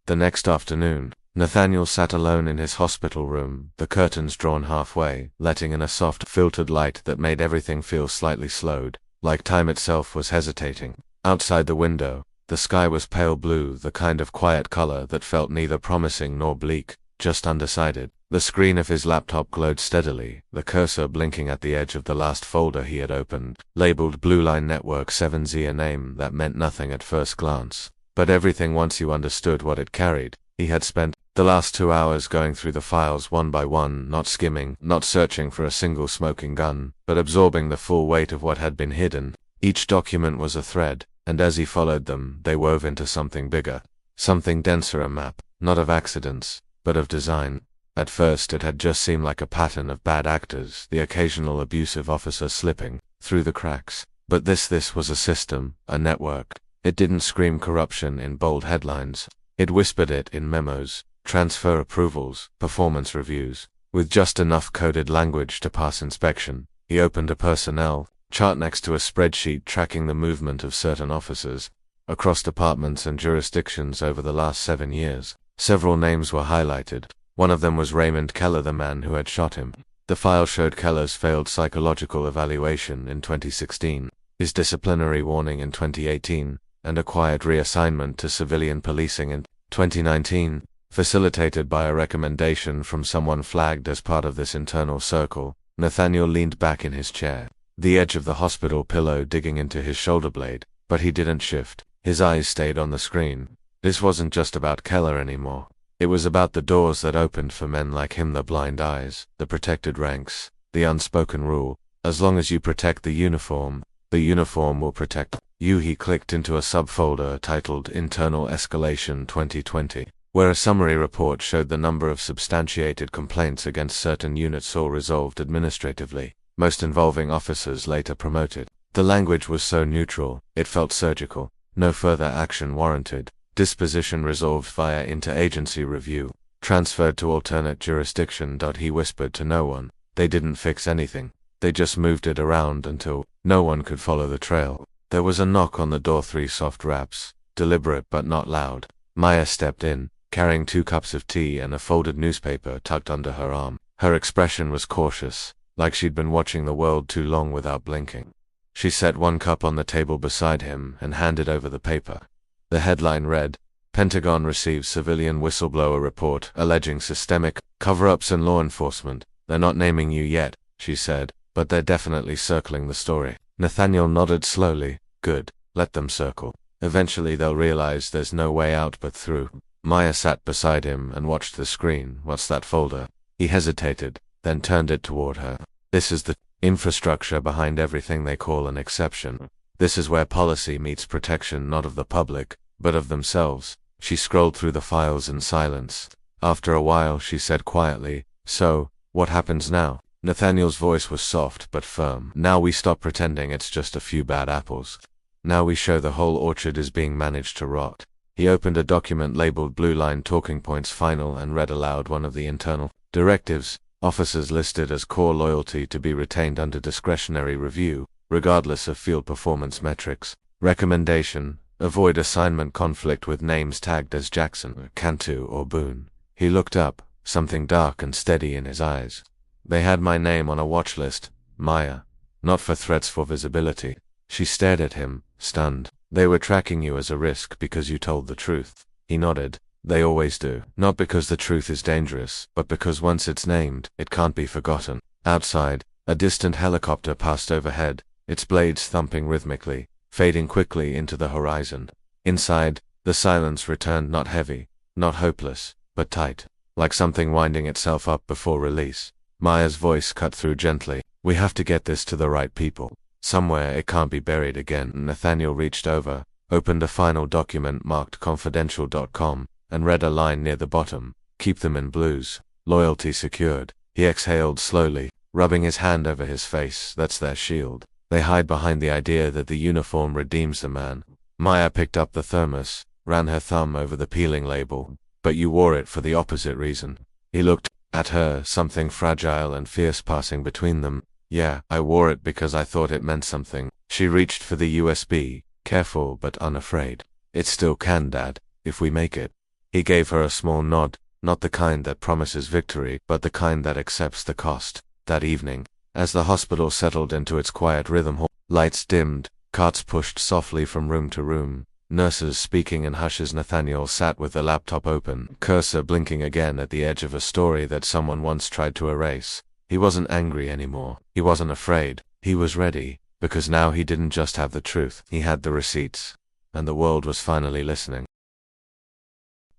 The next afternoon, Nathaniel sat alone in his hospital room, the curtains drawn halfway, letting in a soft, filtered light that made everything feel slightly slowed, like time itself was hesitating. Outside the window, the sky was pale blue, the kind of quiet color that felt neither promising nor bleak, just undecided. The screen of his laptop glowed steadily, the cursor blinking at the edge of the last folder he had opened, labeled Blue Line Network 7Z, a name that meant nothing at first glance. But everything once you understood what it carried. He had spent the last 2 hours going through the files one by one, not skimming, not searching for a single smoking gun, but absorbing the full weight of what had been hidden. Each document was a thread, and as he followed them, they wove into something bigger, something denser, a map, not of accidents, but of design. At first it had just seemed like a pattern of bad actors, the occasional abusive officer slipping through the cracks. But this was a system, a network. It didn't scream corruption in bold headlines. It whispered it in memos, transfer approvals, performance reviews, with just enough coded language to pass inspection. He opened a personnel chart next to a spreadsheet tracking the movement of certain officers across departments and jurisdictions over the last 7 years. Several names were highlighted. One of them was Raymond Keller, the man who had shot him. The file showed Keller's failed psychological evaluation in 2016, his disciplinary warning in 2018, and a quiet reassignment to civilian policing in 2019, facilitated by a recommendation from someone flagged as part of this internal circle. Nathaniel leaned back in his chair, the edge of the hospital pillow digging into his shoulder blade, but he didn't shift. His eyes stayed on the screen. This wasn't just about Keller anymore. It was about the doors that opened for men like him, the blind eyes, the protected ranks, the unspoken rule. As long as you protect the uniform will protect you. He clicked into a subfolder titled Internal Escalation 2020, where a summary report showed the number of substantiated complaints against certain units all resolved administratively, most involving officers later promoted. The language was so neutral, it felt surgical. No further action warranted. Disposition resolved via interagency review. Transferred to alternate jurisdiction. He whispered to no one. They didn't fix anything. They just moved it around until no one could follow the trail. There was a knock on the door, 3 soft raps, deliberate but not loud. Maya stepped in, carrying 2 cups of tea and a folded newspaper tucked under her arm. Her expression was cautious, like she'd been watching the world too long without blinking. She set 1 cup on the table beside him and handed over the paper. The headline read, Pentagon receives civilian whistleblower report alleging systemic cover-ups in law enforcement. They're not naming you yet, she said, but they're definitely circling the story. Nathaniel nodded slowly. Good, let them circle. Eventually they'll realize there's no way out but through. Maya sat beside him and watched the screen. What's that folder? He hesitated, then turned it toward her. This is the infrastructure behind everything they call an exception. This is where policy meets protection, not of the public, but of themselves. She scrolled through the files in silence. After a while she said quietly, So, what happens now? Nathaniel's voice was soft but firm. Now we stop pretending it's just a few bad apples. Now we show the whole orchard is being managed to rot. He opened a document labeled Blue Line Talking Points Final and read aloud one of the internal directives. Officers listed as core loyalty to be retained under discretionary review, regardless of field performance metrics. Recommendation: avoid assignment conflict with names tagged as Jackson, Cantu, or Boone. He looked up, something dark and steady in his eyes. They had my name on a watch list, Maya. Not for threats, for visibility. She stared at him, stunned. They were tracking you as a risk because you told the truth. He nodded. They always do. Not because the truth is dangerous, but because once it's named, it can't be forgotten. Outside, A distant helicopter passed overhead, its blades thumping rhythmically, fading quickly into the horizon. Inside, the silence returned, not heavy, not hopeless, but tight, like something winding itself up before release. Maya's voice cut through gently. "We have to get this to the right people. Somewhere it can't be buried again." Nathaniel reached over, opened a final document marked confidential.com, and read a line near the bottom. "Keep them in blues. Loyalty secured." He exhaled slowly, rubbing his hand over his face. "That's their shield. They hide behind the idea that the uniform redeems the man." Maya picked up the thermos, ran her thumb over the peeling label. "But you wore it for the opposite reason." He looked at her, something fragile and fierce passing between them. "Yeah, I wore it because I thought it meant something." She reached for the USB, careful but unafraid. "It still can, Dad, if we make it." He gave her a small nod, not the kind that promises victory, but the kind that accepts the cost. That evening, as the hospital settled into its quiet rhythm, lights dimmed, carts pushed softly from room to room, nurses speaking in hushes. Nathaniel sat with the laptop open, cursor blinking again at the edge of a story that someone once tried to erase. He wasn't angry anymore. He wasn't afraid. He was ready, because now he didn't just have the truth. He had the receipts. And the world was finally listening.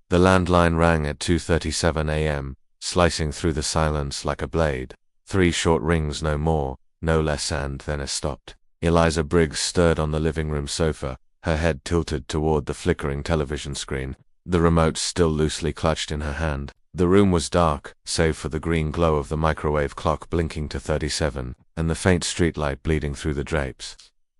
The landline rang at 2:37 a.m., slicing through the silence like a blade. 3 short rings, no more, no less, and then it stopped. Eliza Briggs stirred on the living room sofa, her head tilted toward the flickering television screen, the remote still loosely clutched in her hand. The room was dark, save for the green glow of the microwave clock blinking to 37, and the faint streetlight bleeding through the drapes.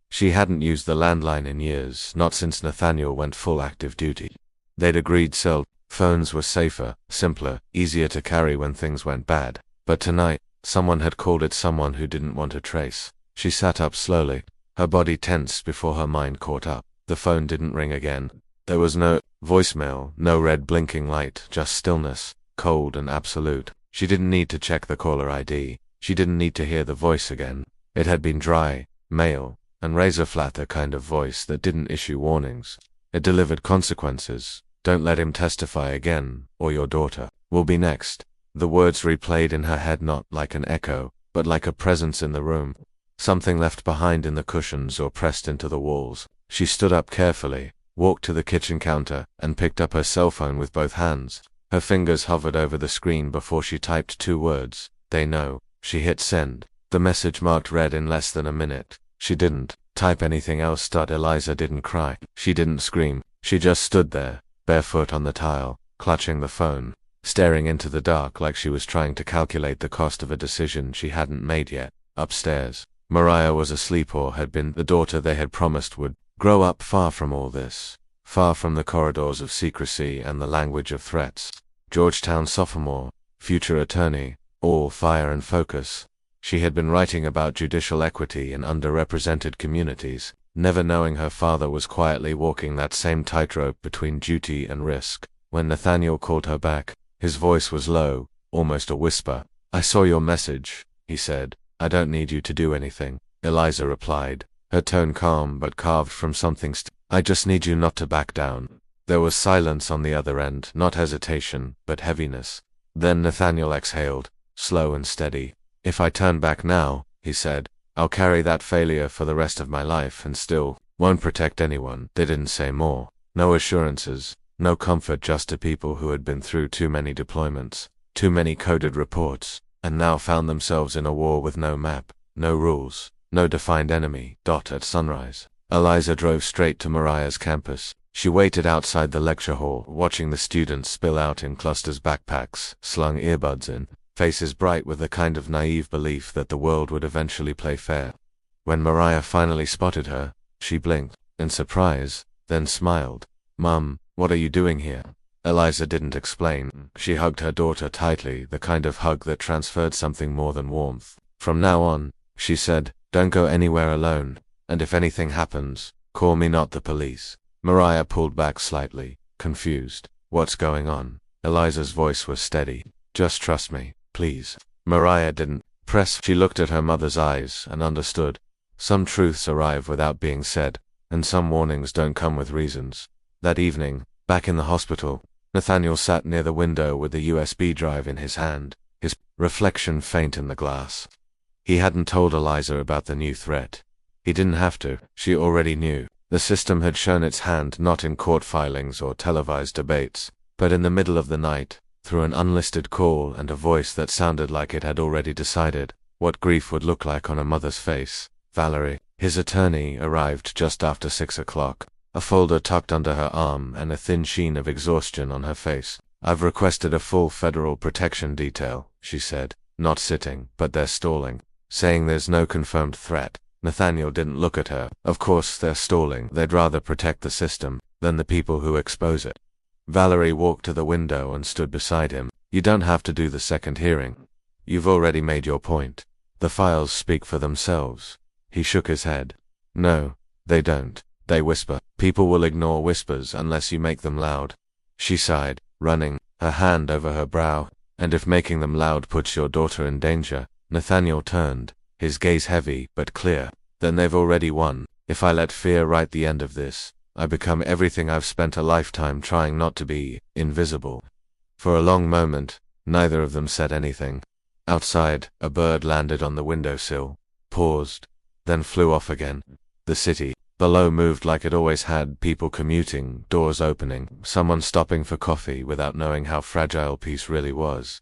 She hadn't used the landline in years, not since Nathaniel went full active duty. They'd agreed cell phones were safer, simpler, easier to carry when things went bad. But tonight, someone had called it, someone who didn't want to trace. She sat up slowly, her body tense before her mind caught up. The phone didn't ring again. There was no voicemail, no red blinking light, just stillness, cold and absolute. She didn't need to check the caller ID. She didn't need to hear the voice again. It had been dry, male, and razor-flat, the kind of voice that didn't issue warnings. It delivered consequences. "Don't let him testify again, or your daughter will be next." The words replayed in her head, not like an echo, but like a presence in the room. Something left behind in the cushions or pressed into the walls. She stood up carefully, walked to the kitchen counter, and picked up her cell phone with both hands. Her fingers hovered over the screen before she typed 2 words. "They know." She hit send. The message marked read in less than a minute. She didn't type anything else. Eliza didn't cry. She didn't scream. She just stood there, barefoot on the tile, clutching the phone, staring into the dark like she was trying to calculate the cost of a decision she hadn't made yet. Upstairs, Mariah was asleep, or had been. The daughter they had promised would grow up far from all this, far from the corridors of secrecy and the language of threats. Georgetown sophomore, future attorney, all fire and focus. She had been writing about judicial equity in underrepresented communities, never knowing her father was quietly walking that same tightrope between duty and risk. When Nathaniel called her back, his voice was low, almost a whisper. "I saw your message," he said. "I don't need you to do anything," Eliza replied, her tone calm but carved from something. "I just need you not to back down." There was silence on the other end, not hesitation, but heaviness. Then Nathaniel exhaled, slow and steady. "If I turn back now," he said, "I'll carry that failure for the rest of my life and still won't protect anyone." They didn't say more. No assurances, no comfort, just to people who had been through too many deployments, too many coded reports, and now found themselves in a war with no map, no rules, no defined enemy. At sunrise, Eliza drove straight to Mariah's campus. She waited outside the lecture hall, watching the students spill out in clusters, backpacks, slung earbuds in, faces bright with the kind of naive belief that the world would eventually play fair. When Mariah finally spotted her, she blinked, in surprise, then smiled. "Mum, what are you doing here?" Eliza didn't explain. She hugged her daughter tightly, the kind of hug that transferred something more than warmth. "From now on," she said, "don't go anywhere alone, and if anything happens, call me, not the police." Mariah pulled back slightly, confused. "What's going on?" Eliza's voice was steady. "Just trust me, please." Mariah didn't press. She looked at her mother's eyes and understood. Some truths arrive without being said, and some warnings don't come with reasons. That evening, back in the hospital, Nathaniel sat near the window with the USB drive in his hand, his reflection faint in the glass. He hadn't told Eliza about the new threat. He didn't have to, she already knew. The system had shown its hand not in court filings or televised debates, but in the middle of the night, through an unlisted call and a voice that sounded like it had already decided what grief would look like on a mother's face. Valerie, his attorney, arrived just after 6 o'clock, a folder tucked under her arm and a thin sheen of exhaustion on her face. "I've requested a full federal protection detail," she said, not sitting, but they're stalling, saying there's no confirmed threat. Nathaniel didn't look at her. Of course they're stalling. They'd rather protect the system than the people who expose it. Valerie walked to the window and stood beside him. "You don't have to do the second hearing. You've already made your point. The files speak for themselves." He shook his head. "No, they don't. They whisper. People will ignore whispers unless you make them loud." She sighed, running her hand over her brow. "And if making them loud puts your daughter in danger?" Nathaniel turned, his gaze heavy but clear. "Then they've already won. If I let fear write the end of this, I become everything I've spent a lifetime trying not to be, invisible." For a long moment, neither of them said anything. Outside, a bird landed on the windowsill, paused, then flew off again. The city below moved like it always had, people commuting, doors opening, someone stopping for coffee without knowing how fragile peace really was.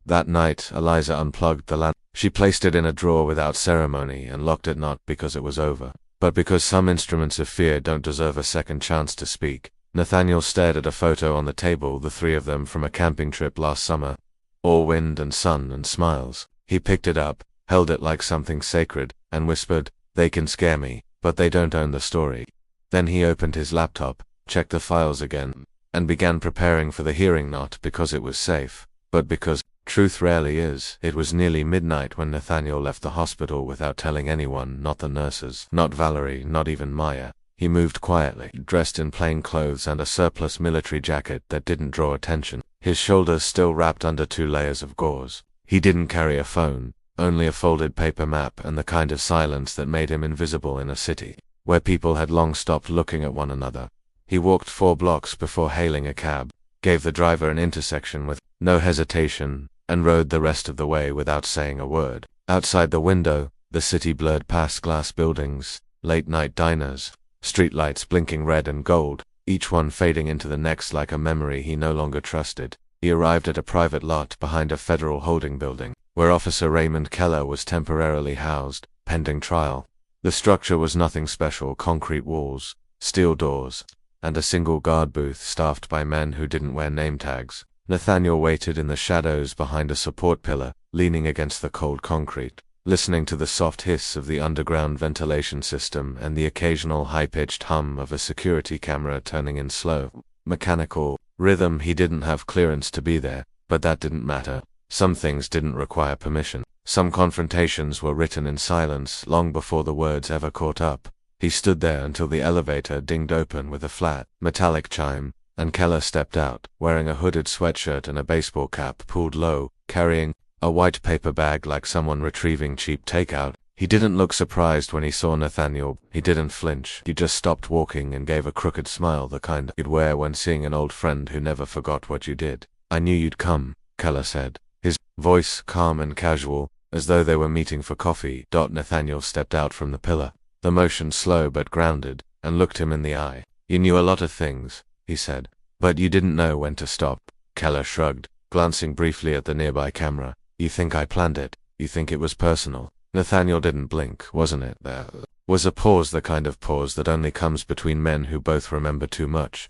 That night, Eliza unplugged the lamp. She placed it in a drawer without ceremony and locked it, not because it was over, but because some instruments of fear don't deserve a second chance to speak. Nathaniel stared at a photo on the table, the three of them from a camping trip last summer. All wind and sun and smiles. He picked it up, held it like something sacred, and whispered, "They can scare me, but they don't own the story." Then he opened his laptop, checked the files again, and began preparing for the hearing, not because it was safe, but because truth rarely is. It was nearly midnight when Nathaniel left the hospital without telling anyone, not the nurses, not Valerie, not even Maya. He moved quietly, dressed in plain clothes and a surplus military jacket that didn't draw attention, his shoulders still wrapped under 2 layers of gauze. He didn't carry a phone, only a folded paper map and the kind of silence that made him invisible in a city where people had long stopped looking at one another. He walked 4 blocks before hailing a cab, gave the driver an intersection with no hesitation, and rode the rest of the way without saying a word. Outside the window, the city blurred past glass buildings, late-night diners, streetlights blinking red and gold, each one fading into the next like a memory he no longer trusted. He arrived at a private lot behind a federal holding building, where Officer Raymond Keller was temporarily housed, pending trial. The structure was nothing special: concrete walls, steel doors, and a single guard booth staffed by men who didn't wear name tags. Nathaniel waited in the shadows behind a support pillar, leaning against the cold concrete, listening to the soft hiss of the underground ventilation system and the occasional high-pitched hum of a security camera turning in slow, mechanical rhythm. He didn't have clearance to be there, but that didn't matter. Some things didn't require permission. Some confrontations were written in silence long before the words ever caught up. He stood there until the elevator dinged open with a flat, metallic chime, and Keller stepped out, wearing a hooded sweatshirt and a baseball cap pulled low, carrying a white paper bag like someone retrieving cheap takeout. He didn't look surprised when he saw Nathaniel. He didn't flinch. He just stopped walking and gave a crooked smile, the kind you'd wear when seeing an old friend who never forgot what you did. "I knew you'd come," Keller said, his voice calm and casual, as though they were meeting for coffee. Nathaniel stepped out from the pillar, the motion slow but grounded, and looked him in the eye. "You knew a lot of things," he said, "but you didn't know when to stop." Keller shrugged, glancing briefly at the nearby camera. "You think I planned it? You think it was personal?" Nathaniel didn't blink. "Wasn't it?" There was a pause, the kind of pause that only comes between men who both remember too much.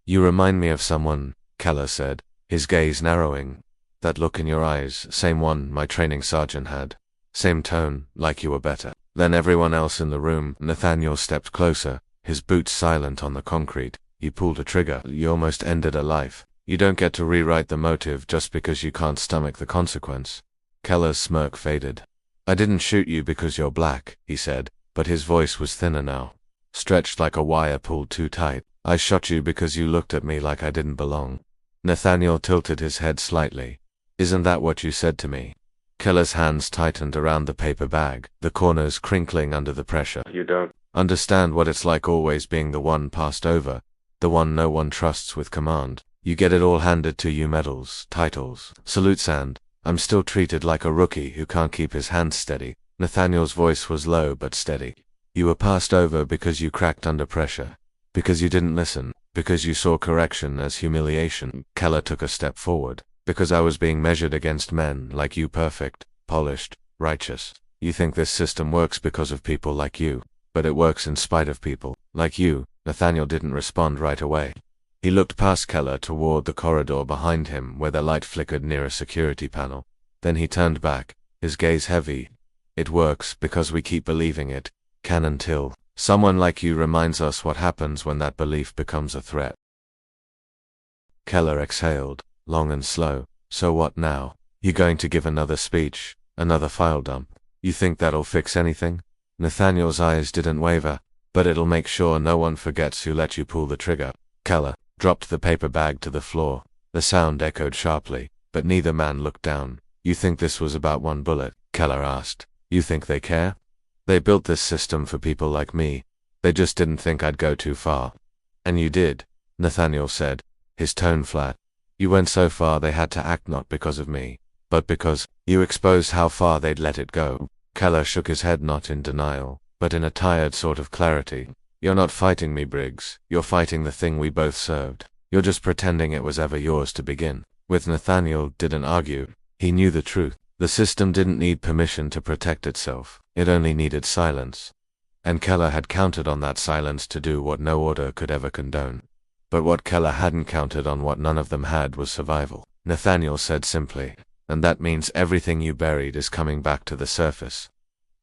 "You remind me of someone," Keller said, his gaze narrowing. "That look in your eyes, same one my training sergeant had. Same tone, like you were better than everyone else in the room." Nathaniel stepped closer, his boots silent on the concrete. "You pulled a trigger. You almost ended a life. You don't get to rewrite the motive just because you can't stomach the consequence." Keller's smirk faded. "I didn't shoot you because you're black," he said, but his voice was thinner now, stretched like a wire pulled too tight. "I shot you because you looked at me like I didn't belong." Nathaniel tilted his head slightly. "Isn't that what you said to me?" Keller's hands tightened around the paper bag, the corners crinkling under the pressure. "You don't understand what it's like always being the one passed over, the one no one trusts with command. You get it all handed to you: medals, titles, salutes, and I'm still treated like a rookie who can't keep his hands steady." Nathaniel's voice was low but steady. You were passed over because you cracked under pressure. Because you didn't listen. Because you saw correction as humiliation. Keller took a step forward. Because I was being measured against men like you, perfect, polished, righteous. You think this system works because of people like you, but it works in spite of people like you. Nathaniel didn't respond right away. He looked past Keller toward the corridor behind him where the light flickered near a security panel. Then he turned back, his gaze heavy. It works because we keep believing it, can, until someone like you reminds us what happens when that belief becomes a threat. Keller exhaled, long and slow. So what now? You going to give another speech? Another file dump? You think that'll fix anything? Nathaniel's eyes didn't waver. But it'll make sure no one forgets who let you pull the trigger. Keller dropped the paper bag to the floor. The sound echoed sharply, but neither man looked down. You think this was about one bullet? Keller asked. You think they care? They built this system for people like me. They just didn't think I'd go too far. And you did, Nathaniel said, his tone flat. You went so far they had to act, not because of me, but because you exposed how far they'd let it go. Keller shook his head, not in denial, but in a tired sort of clarity. You're not fighting me, Briggs. You're fighting the thing we both served. You're just pretending it was ever yours to begin with. Nathaniel didn't argue. He knew the truth. The system didn't need permission to protect itself. It only needed silence. And Keller had counted on that silence to do what no order could ever condone. But what Keller hadn't counted on, what none of them had, was survival. Nathaniel said simply, and that means everything you buried is coming back to the surface.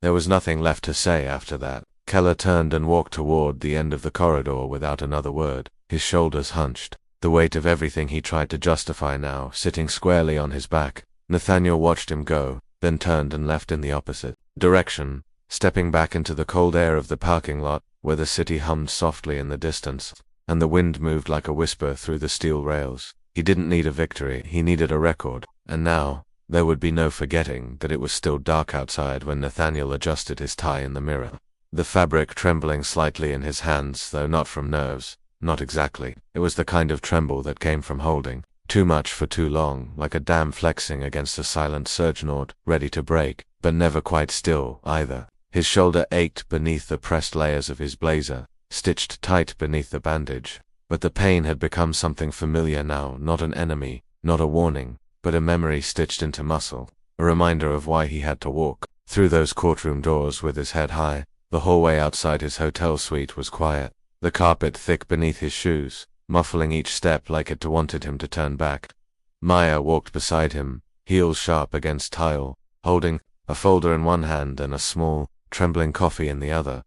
There was nothing left to say after that. Keller turned and walked toward the end of the corridor without another word, his shoulders hunched, the weight of everything he tried to justify now sitting squarely on his back. Nathaniel watched him go, then turned and left in the opposite direction, stepping back into the cold air of the parking lot, where the city hummed softly in the distance, and the wind moved like a whisper through the steel rails. He didn't need a victory, he needed a record, and now, there would be no forgetting that it was still dark outside when Nathaniel adjusted his tie in the mirror. The fabric trembling slightly in his hands, though not from nerves, not exactly. It was the kind of tremble that came from holding too much for too long, like a dam flexing against a silent surge note, ready to break, but never quite still, either. His shoulder ached beneath the pressed layers of his blazer, stitched tight beneath the bandage. But the pain had become something familiar now, not an enemy, not a warning, but a memory stitched into muscle, a reminder of why he had to walk through those courtroom doors with his head high. The hallway outside his hotel suite was quiet, the carpet thick beneath his shoes, muffling each step like it wanted him to turn back. Maya walked beside him, heels sharp against tile, holding a folder in one hand and a small, trembling coffee in the other.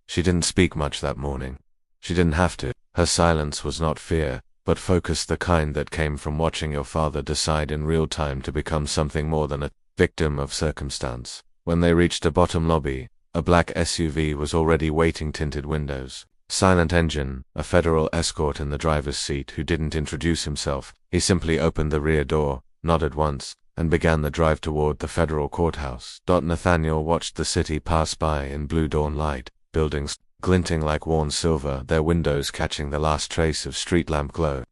She didn't speak much that morning. She didn't have to. Her silence was not fear, but focus, the kind that came from watching your father decide in real time to become something more than a victim of circumstance. When they reached a bottom lobby, a black SUV was already waiting, tinted windows, silent engine, a federal escort in the driver's seat who didn't introduce himself. He simply opened the rear door, nodded once, and began the drive toward the federal courthouse. Nathaniel watched the city pass by in blue dawn light, buildings glinting like worn silver, their windows catching the last trace of street lamp glow.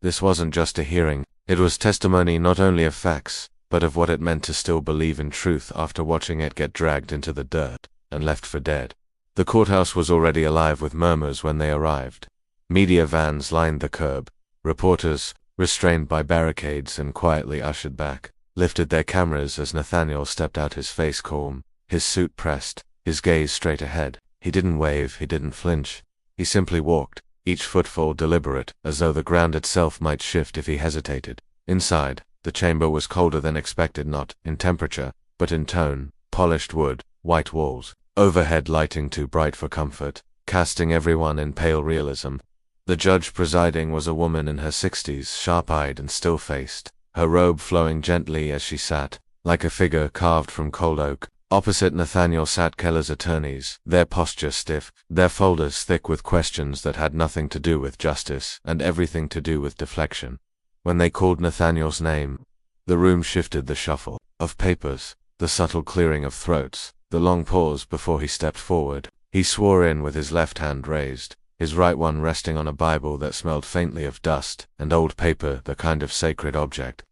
This wasn't just a hearing, it was testimony not only of facts, but of what it meant to still believe in truth after watching it get dragged into the dirt and left for dead. The courthouse was already alive with murmurs when they arrived. Media vans lined the curb. Reporters, restrained by barricades and quietly ushered back, lifted their cameras as Nathaniel stepped out, his face calm, his suit pressed, his gaze straight ahead. He didn't wave, he didn't flinch. He simply walked, each footfall deliberate, as though the ground itself might shift if he hesitated. Inside, the chamber was colder than expected, not in temperature, but in tone. Polished wood, white walls, overhead lighting too bright for comfort, casting everyone in pale realism. The judge presiding was a woman in her 60s, sharp-eyed and still-faced, her robe flowing gently as she sat, like a figure carved from cold oak. Opposite Nathaniel sat Keller's attorneys, their posture stiff, their folders thick with questions that had nothing to do with justice and everything to do with deflection. When they called Nathaniel's name, the room shifted, the shuffle of papers, the subtle clearing of throats, the long pause before he stepped forward. He swore in with his left hand raised, his right one resting on a Bible that smelled faintly of dust and old paper, the kind of sacred object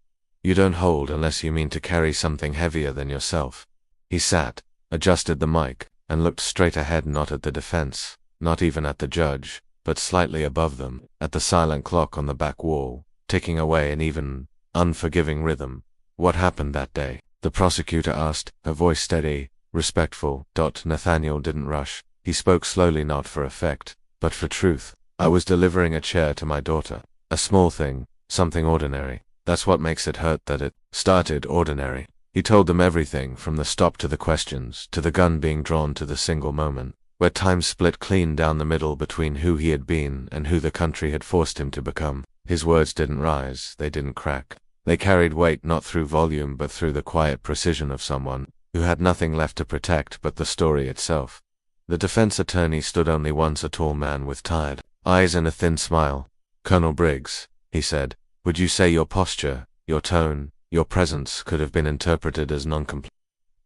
you don't hold unless you mean to carry something heavier than yourself. He sat, adjusted the mic, and looked straight ahead, not at the defense, not even at the judge, but slightly above them, at the silent clock on the back wall, ticking away in even, unforgiving rhythm. What happened that day? The prosecutor asked, her voice steady, respectful. Nathaniel didn't rush. He spoke slowly, not for effect, but for truth. I was delivering a chair to my daughter. A small thing, something ordinary. That's what makes it hurt, that it started ordinary. He told them everything, from the stop to the questions, to the gun being drawn, to the single moment where time split clean down the middle between who he had been and who the country had forced him to become. His words didn't rise, they didn't crack. They carried weight, not through volume but through the quiet precision of someone who had nothing left to protect but the story itself. The defense attorney stood only once, a tall man with tired eyes and a thin smile. "Colonel Briggs," he said, "would you say your posture, your tone, your presence could have been interpreted as non-compliant?"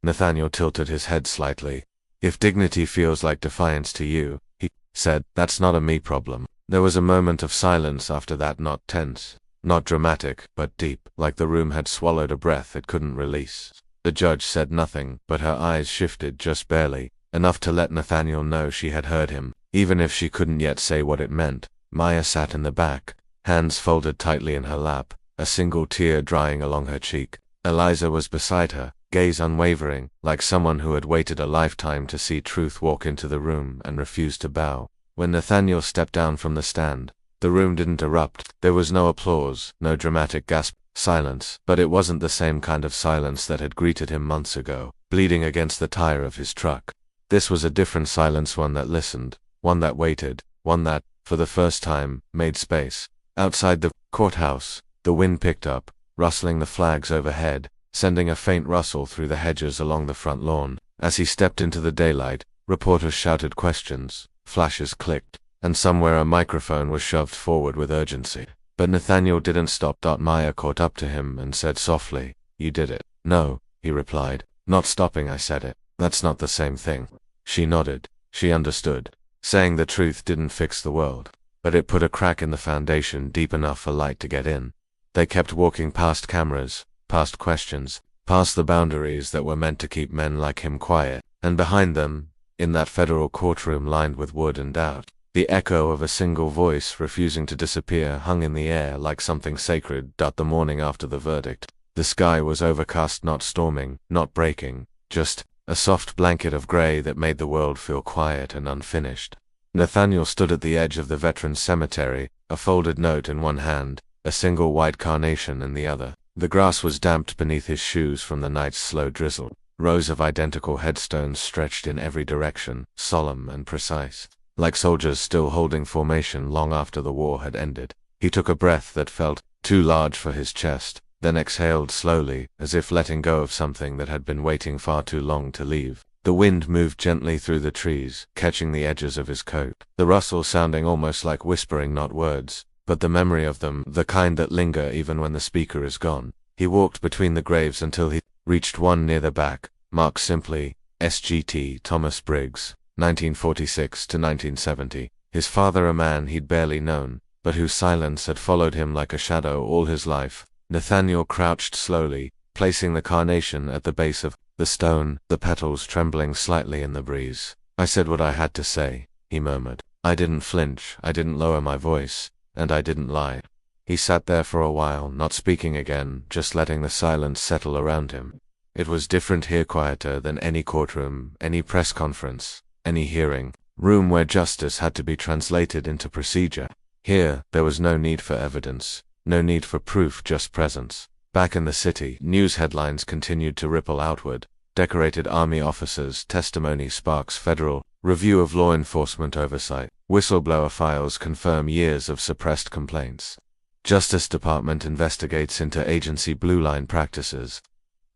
Nathaniel tilted his head slightly. "If dignity feels like defiance to you," he said, "that's not a me problem." There was a moment of silence after that, not tense, not dramatic, but deep, like the room had swallowed a breath it couldn't release. The judge said nothing, but her eyes shifted just barely, enough to let Nathaniel know she had heard him, even if she couldn't yet say what it meant. Maya sat in the back, hands folded tightly in her lap, a single tear drying along her cheek. Eliza was beside her, gaze unwavering, like someone who had waited a lifetime to see truth walk into the room and refused to bow. When Nathaniel stepped down from the stand, the room didn't erupt. There was no applause, no dramatic gasp, silence. But it wasn't the same kind of silence that had greeted him months ago, bleeding against the tire of his truck. This was a different silence, one that listened, one that waited, one that, for the first time, made space. Outside the courthouse, the wind picked up, rustling the flags overhead, sending a faint rustle through the hedges along the front lawn. As he stepped into the daylight, reporters shouted questions, flashes clicked, and somewhere a microphone was shoved forward with urgency. But Nathaniel didn't stop. Maya caught up to him and said softly, "You did it." "No," he replied. "Not stopping, I said it. That's not the same thing." She nodded. She understood. Saying the truth didn't fix the world, but it put a crack in the foundation deep enough for light to get in. They kept walking past cameras, past questions, past the boundaries that were meant to keep men like him quiet, and behind them, in that federal courtroom lined with wood and doubt, the echo of a single voice refusing to disappear hung in the air like something sacred. The morning after the verdict, the sky was overcast, not storming, not breaking, just a soft blanket of gray that made the world feel quiet and unfinished. Nathaniel stood at the edge of the Veterans Cemetery, a folded note in one hand, a single white carnation in the other. The grass was damped beneath his shoes from the night's slow drizzle. Rows of identical headstones stretched in every direction, solemn and precise, like soldiers still holding formation long after the war had ended. He took a breath that felt too large for his chest, then exhaled slowly, as if letting go of something that had been waiting far too long to leave. The wind moved gently through the trees, catching the edges of his coat, the rustle sounding almost like whispering, not words, but the memory of them, the kind that linger even when the speaker is gone. He walked between the graves until he reached one near the back, marked simply, SGT Thomas Briggs, 1946 to 1970. His father, a man he'd barely known, but whose silence had followed him like a shadow all his life. Nathaniel crouched slowly, placing the carnation at the base of the stone, the petals trembling slightly in the breeze. "I said what I had to say," he murmured. "I didn't flinch, I didn't lower my voice, and I didn't lie." He sat there for a while, not speaking again, just letting the silence settle around him. It was different here, quieter than any courtroom, any press conference, any hearing, room where justice had to be translated into procedure. Here, there was no need for evidence, no need for proof, just presence. Back in the city, news headlines continued to ripple outward. Decorated army officers, testimony sparks federal, review of law enforcement oversight, whistleblower files confirm years of suppressed complaints. Justice Department investigates interagency blue line practices.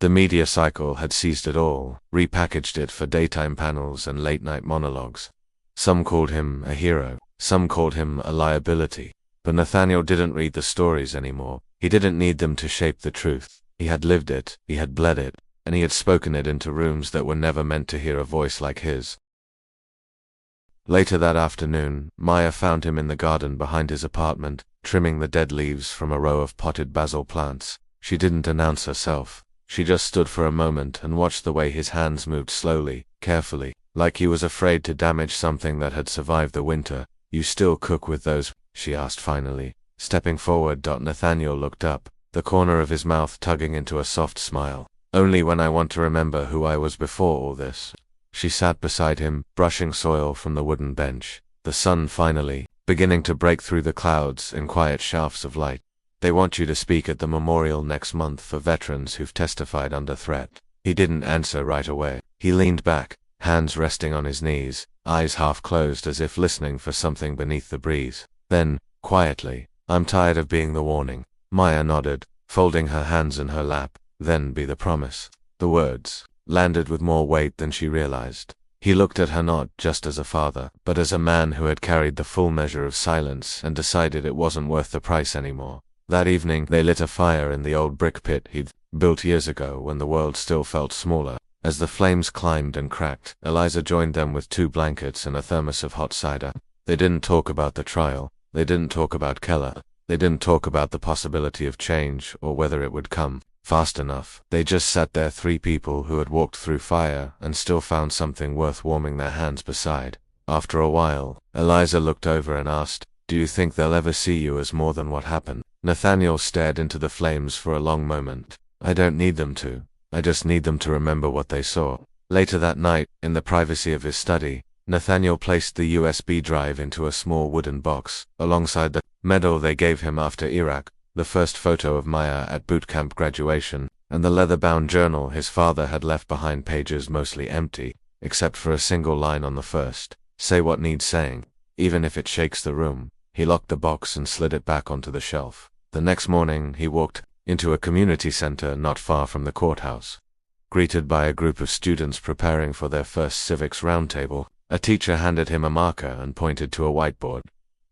The media cycle had seized it all, repackaged it for daytime panels and late-night monologues. Some called him a hero, some called him a liability. But Nathaniel didn't read the stories anymore. He didn't need them to shape the truth. He had lived it, he had bled it, and he had spoken it into rooms that were never meant to hear a voice like his. Later that afternoon, Maya found him in the garden behind his apartment, trimming the dead leaves from a row of potted basil plants. She didn't announce herself. She just stood for a moment and watched the way his hands moved slowly, carefully, like he was afraid to damage something that had survived the winter. "You still cook with those?" she asked finally. Stepping forward, Nathaniel looked up, the corner of his mouth tugging into a soft smile. "Only when I want to remember who I was before all this." She sat beside him, brushing soil from the wooden bench, the sun finally beginning to break through the clouds in quiet shafts of light. "They want you to speak at the memorial next month for veterans who've testified under threat." He didn't answer right away. He leaned back, hands resting on his knees, eyes half closed as if listening for something beneath the breeze. Then, quietly, "I'm tired of being the warning." Maya nodded, folding her hands in her lap. "Then be the promise." The words landed with more weight than she realized. He looked at her not just as a father, but as a man who had carried the full measure of silence and decided it wasn't worth the price anymore. That evening, they lit a fire in the old brick pit he'd built years ago when the world still felt smaller. As the flames climbed and cracked, Eliza joined them with 2 blankets and a thermos of hot cider. They didn't talk about the trial. They didn't talk about Keller. They didn't talk about the possibility of change or whether it would come fast enough. They just sat there, 3 people who had walked through fire and still found something worth warming their hands beside. After a while, Eliza looked over and asked, "Do you think they'll ever see you as more than what happened?" Nathaniel stared into the flames for a long moment. "I don't need them to. I just need them to remember what they saw." Later that night, in the privacy of his study, Nathaniel placed the USB drive into a small wooden box, alongside the medal they gave him after Iraq, the first photo of Maya at boot camp graduation, and the leather-bound journal his father had left behind, pages mostly empty, except for a single line on the first. "Say what needs saying, even if it shakes the room." He locked the box and slid it back onto the shelf. The next morning, he walked into a community center not far from the courthouse. Greeted by a group of students preparing for their first civics roundtable, a teacher handed him a marker and pointed to a whiteboard.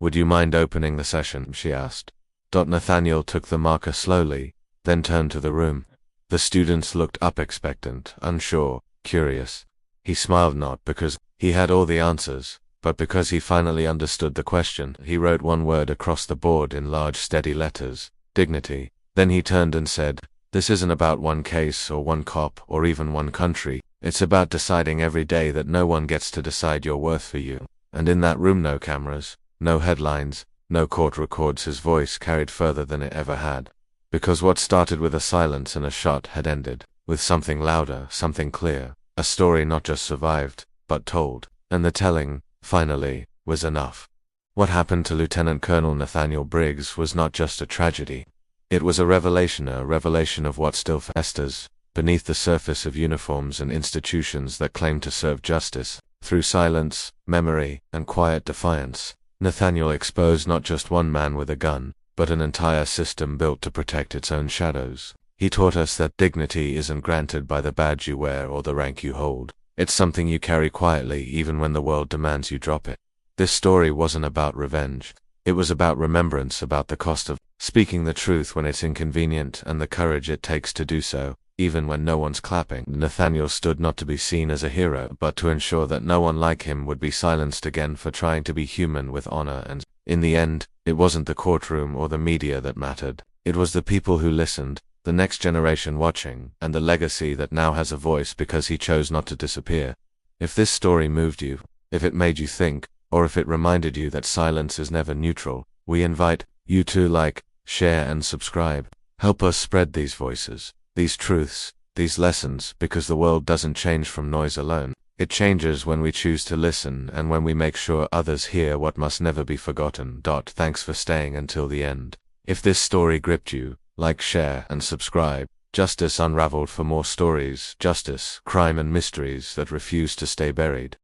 "Would you mind opening the session?" she asked. Nathaniel took the marker slowly, then turned to the room. The students looked up, expectant, unsure, curious. He smiled, not because he had all the answers, but because he finally understood the question. He wrote one word across the board in large, steady letters: dignity. Then he turned and said, "This isn't about one case or one cop or even one country. It's about deciding every day that no one gets to decide your worth for you." And in that room, no cameras, no headlines, no court records. His voice carried further than it ever had. Because what started with a silence and a shot had ended with something louder, something clear. A story not just survived, but told. And the telling, finally, was enough. What happened to Lieutenant Colonel Nathaniel Briggs was not just a tragedy. It was a revelation of what still festers beneath the surface of uniforms and institutions that claim to serve justice. Through silence, memory, and quiet defiance, Nathaniel exposed not just one man with a gun, but an entire system built to protect its own shadows. He taught us that dignity isn't granted by the badge you wear or the rank you hold. It's something you carry quietly even when the world demands you drop it. This story wasn't about revenge. It was about remembrance, about the cost of speaking the truth when it's inconvenient and the courage it takes to do so, even when no one's clapping. Nathaniel stood not to be seen as a hero, but to ensure that no one like him would be silenced again for trying to be human with honor. And in the end, it wasn't the courtroom or the media that mattered. It was the people who listened, the next generation watching, and the legacy that now has a voice because he chose not to disappear. If this story moved you, if it made you think, or if it reminded you that silence is never neutral, we invite you to like, share, and subscribe. Help us spread these voices, these truths, these lessons, because the world doesn't change from noise alone. It changes when we choose to listen and when we make sure others hear what must never be forgotten. Thanks for staying until the end. If this story gripped you, like, share, and subscribe. Justice Unraveled. For more stories, justice, crime, and mysteries that refuse to stay buried.